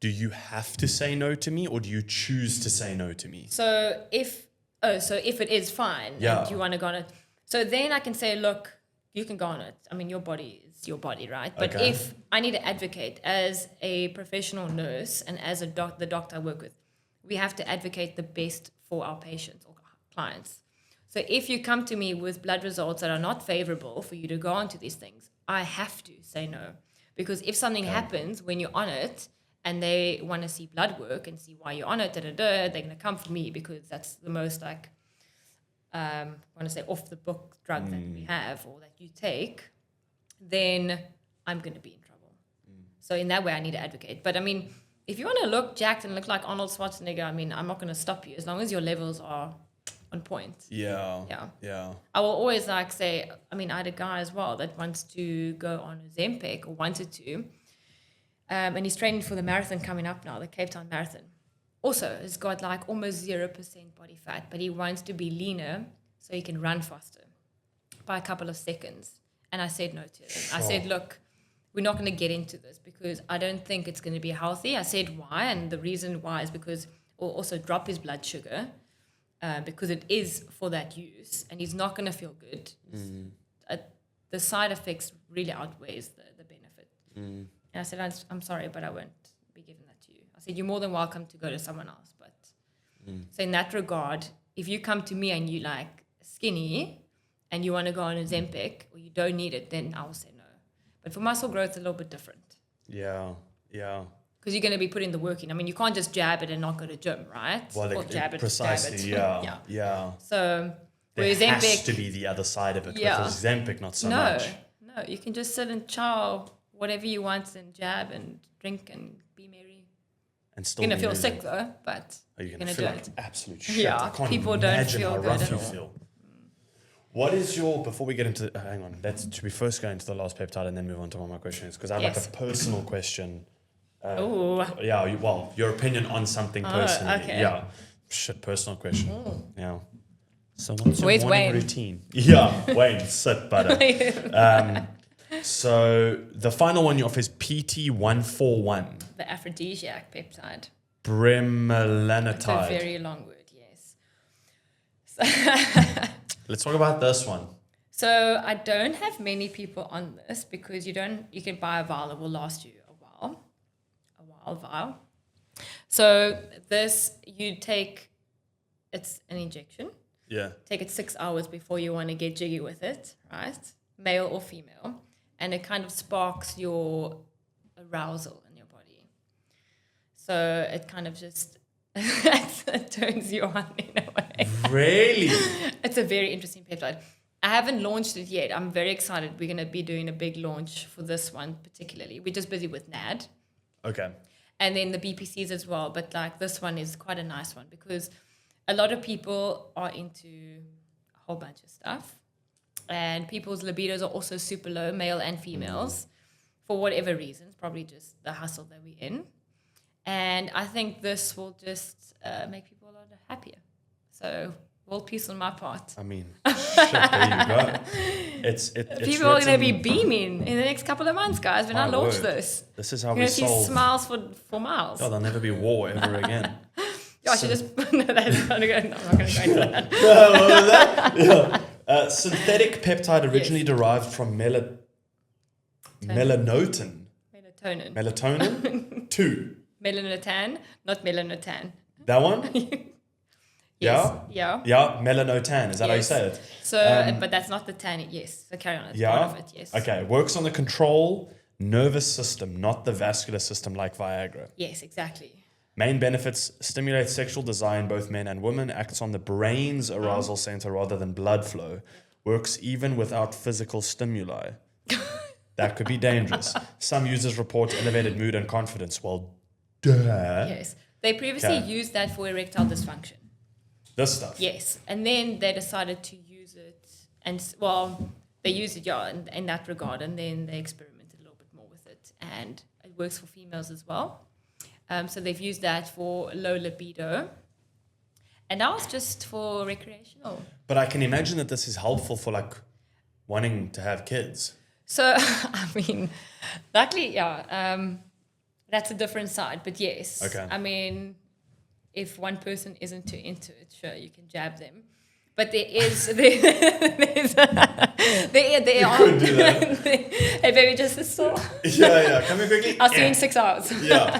Do you have to say no to me or do you choose to say no to me? So if it is fine and you want to go on it, so then I can say, look, you can go on it. I mean, your body is your body, right? But if I need to advocate as a professional nurse and as the doctor I work with, we have to advocate the best for our patients or clients. So if you come to me with blood results that are not favorable for you to go on to these things, I have to say no. Because if something happens when you're on it and they want to see blood work and see why you're on it, they're going to come for me because that's the most like, I want to say off the book drug that we have or that you take, then I'm going to be in trouble. So in that way, I need to advocate. But I mean, if you want to look jacked and look like Arnold Schwarzenegger, I mean, I'm not going to stop you as long as your levels are on point. Yeah. I will always like say, I mean, I had a guy as well that wants to go on Ozempic or wanted to, and he's training for the marathon coming up now, the Cape Town Marathon. Also, has got like almost 0% body fat, but he wants to be leaner so he can run faster by a couple of seconds. And I said no to him. I said, look, we're not going to get into this because I don't think it's going to be healthy. I said why, and the reason why is because we'll also drop his blood sugar because it is for that use, and he's not going to feel good. The side effects really outweighs the benefit. And I said, I'm sorry, but I won't be giving that to you. I said, you're more than welcome to go to someone else. But so in that regard, if you come to me and you like skinny and you want to go on Ozempic or you don't need it, then I will say no. But for muscle growth, it's a little bit different. Yeah. Because you're going to be putting the work in. I mean, you can't just jab it and not go to gym, right? Well, or jab it, precisely, jab it. yeah. So There with has Ozempic, to be the other side of it. Yeah. With Ozempic, not so much. No, you can just sit and chow whatever you want and jab and drink and be merry. And still You're going to feel losing. sick though, but Are you you're going to going to feel do like it. absolute shit? Yeah, I can't people don't imagine feel how good rough at you all. feel. What is your, before we get into, hang on, should we first go into the last peptide and then move on to one of my questions? Because I have like Yes. a personal question. Ooh. Yeah, your opinion on something personally. okay. Yeah. Shit, personal question. Yeah. So what's your Where's morning Wayne? routine? Yeah, Wayne, sit, butter. So the final one you offer is PT-141. The aphrodisiac peptide. It's a Bremelanotide. very long word, yes. Let's talk about this one. So I don't have many people on this because you can buy a vial that will last you a vial. So this it's an injection. Yeah. Take it 6 hours before you want to get jiggy with it, right? Male or female. And it kind of sparks your arousal in your body. So it kind of just It turns you on in a way. Really? It's a very interesting peptide. I haven't launched it yet. I'm very excited. We're going to be doing a big launch for this one particularly. We're just busy with NAD. Okay. And then the BPCs as well. But like this one is quite a nice one because a lot of people are into a whole bunch of stuff. And people's libidos are also super low, male and females, for whatever reasons, probably just the hustle that we're in. And I think this will just make people a lot happier. So, world peace on my part. I mean, shit, there you go. It's people are going to be beaming in the next couple of months, guys, when I launch this. This is how You're we going to see solve. smiles for miles. Oh, there'll never be war ever again. Yeah, I should just... No, that's not going to go. No, I'm not going to go into that. What was that? Yeah. Synthetic peptide originally derived from melatonin. Melatonin. Melatonin 2. Melanotan, not melanotan. That one? Yes. Yeah? Yeah. Yeah, melanotan. Is that how you Yes. say it? So, but that's not the tan. Yes. So carry on. It's part of it. Yes. Okay. Works on the control nervous system, not the vascular system like Viagra. Yes, exactly. Main benefits: stimulates sexual desire in both men and women, acts on the brain's arousal center rather than blood flow, works even without physical stimuli. That could be dangerous. Some users report elevated mood and confidence. Well, duh. Yes. They previously used that for erectile dysfunction. This stuff. Yes. And then they decided to use it. And, well, they used it, yeah, in that regard. And then they experimented a little bit more with it. And it works for females as well. So they've used that for low libido. And now it's just for recreational. But I can imagine that this is helpful for like wanting to have kids. So, I mean, luckily, yeah, that's a different side. But yes, Okay. I mean, if one person isn't too into it, sure, you can jab them. But there is, there are. Could do that. Hey, baby, just a store. Yeah. Come here quickly. I'll see you in 6 hours. Yeah,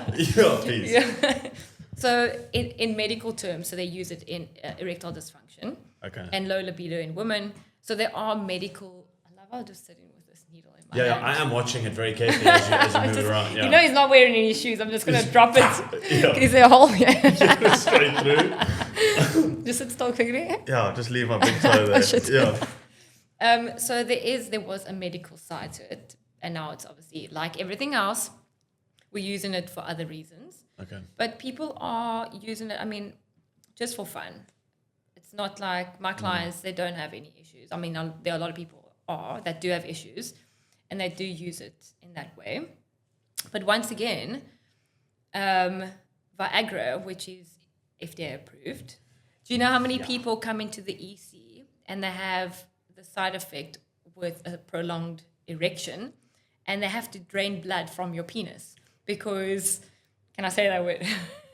please. Yeah. So, in medical terms, so they use it in erectile dysfunction Okay. and low libido in women. So there are medical. I love how I'm just sitting with this needle in my Yeah, hand. I am watching it very carefully as you move around. Yeah. You know he's not wearing any shoes. I'm just going to drop it. Yeah. Is there a hole here? Straight through. Just sit still quickly. Yeah, just leave my big toe there. shit. Yeah. So there was a medical side to it. And now it's obviously like everything else. We're using it for other reasons. Okay. But people are using it, I mean, just for fun. It's not like my clients, they don't have any issues. I mean, there are a lot of people that do have issues. And they do use it in that way. But once again, Viagra, which is FDA approved, do you know how many people come into the EC and they have the side effect with a prolonged erection and they have to drain blood from your penis? Because, can I say that word?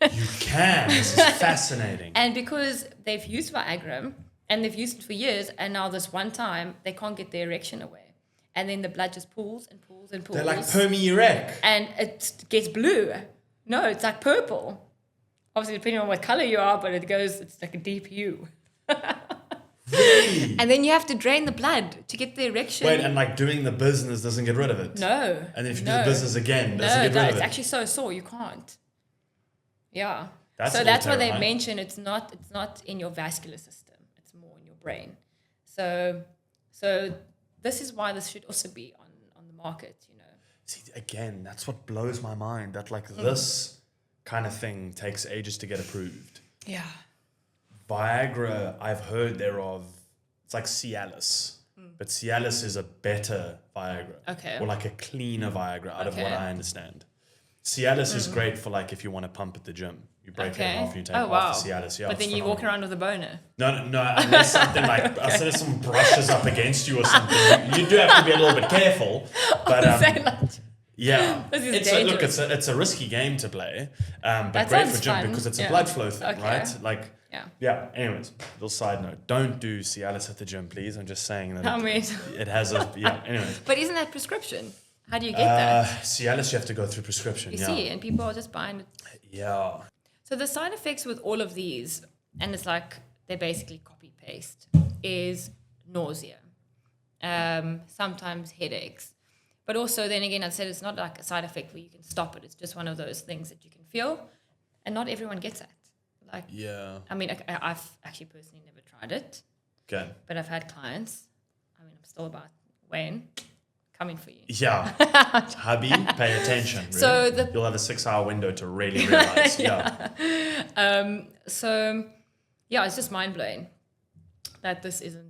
You can. This is fascinating. And because they've used Viagra and they've used it for years, and now this one time they can't get the erection away. And then the blood just pools and pools and pools. They're like permi-erect. And it gets blue. No, it's like purple. Obviously, depending on what color you are, but it's like a deep hue. Really? And then you have to drain the blood to get the erection. Wait, and like doing the business doesn't get rid of it? No. And if you do the business again, doesn't get rid of it's it? actually so sore, you can't. Yeah. That's so a that's little why they terrifying. mention it's not in your vascular system. It's more in your brain. So this is why this should also be on the market, you know. See, again, that's what blows my mind. That like this kind of thing takes ages to get approved. Yeah. Viagra, I've heard thereof. It's like Cialis. But Cialis is a better Viagra. Okay. Or like a cleaner Viagra out of what Okay. I understand. Cialis is great for like if you want to pump at the gym. You break it in half and you take half the Cialis. Yeah, But then it's you walk phenomenal. around with a boner. No, unless something like, instead of some brushes up against you or something, you do have to be a little bit careful. But yeah, This is look, dangerous. it's a risky game to play, but That great sounds for gym fun. because it's a Yeah. blood flow thing, Okay. right? Like, Yeah. Anyways, little side note: don't do Cialis at the gym, please. I'm just saying that I mean, it has a Anyways, but isn't that prescription? How do you get that? Cialis you have to go through prescription. You Yeah, see, and people are just buying it. yeah. So the side effects with all of these, and it's like they basically copy paste, is nausea, sometimes headaches, but also then again I said it's not like a side effect where you can stop it. It's just one of those things that you can feel, and not everyone gets that. Like, Yeah. I mean, I've actually personally never tried it, Okay. but I've had clients. I mean, I'm still about Wayne coming for you. Yeah. Hubby, pay attention. Really. So You'll have a 6-hour window to really realize. Yeah. So yeah, it's just mind blowing that this isn't,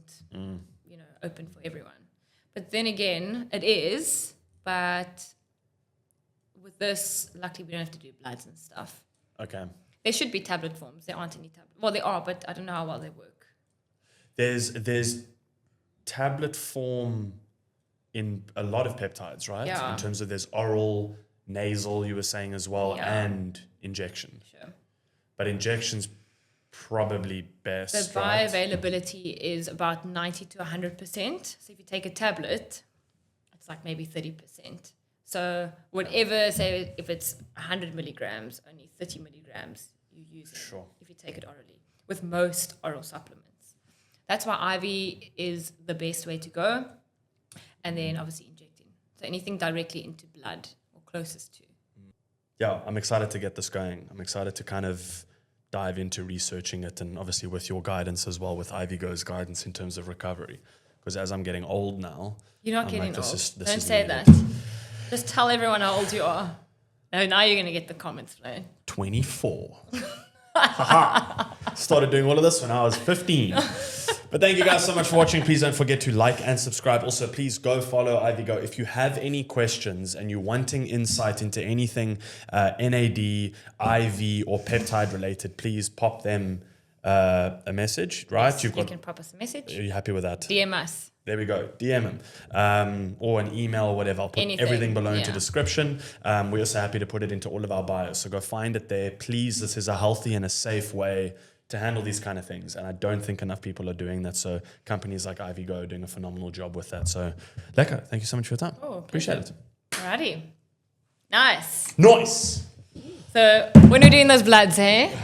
open for everyone. But then again, it is. But with this, luckily we don't have to do bloods and stuff. Okay. There should be tablet forms. There aren't any tablet. Well, there are, but I don't know how well they work. There's tablet form in a lot of peptides, right? Yeah. In terms of there's oral, nasal, you were saying as well, Yeah. and injection. Sure. But injection's probably best. The right? bioavailability is about 90 to 100%. So if you take a tablet, it's like maybe 30%. So whatever, say if it's 100 milligrams, only 30 milligrams you use it Sure. if you take it orally, with most oral supplements. That's why IV is the best way to go. And then obviously injecting. So anything directly into blood or closest to. Yeah, I'm excited to get this going. I'm excited to kind of dive into researching it, and obviously with your guidance as well, with IVGo's guidance in terms of recovery. Because as I'm getting old now, You're not I'm getting like, old. Don't is say needed. that. Just tell everyone how old you are. No, now you're going to get the comments flowing. 24. Started doing all of this when I was 15. But thank you guys so much for watching. Please don't forget to like and subscribe. Also, please go follow IVGo. If you have any questions and you're wanting insight into anything NAD, IV, or peptide related, please pop them a message, right? Yes, you can pop us a message. Are you happy with that? DM us. There we go. DM him or an email or whatever. I'll put Anything, everything below into yeah. description. We're also happy to put it into all of our bios. So go find it there. Please, this is a healthy and a safe way to handle these kind of things. And I don't think enough people are doing that. So companies like IVGo are doing a phenomenal job with that. So Leka, thank you so much for your time. Oh, Appreciate it. Alrighty. Nice. Nice. So when we're doing those bloods, hey?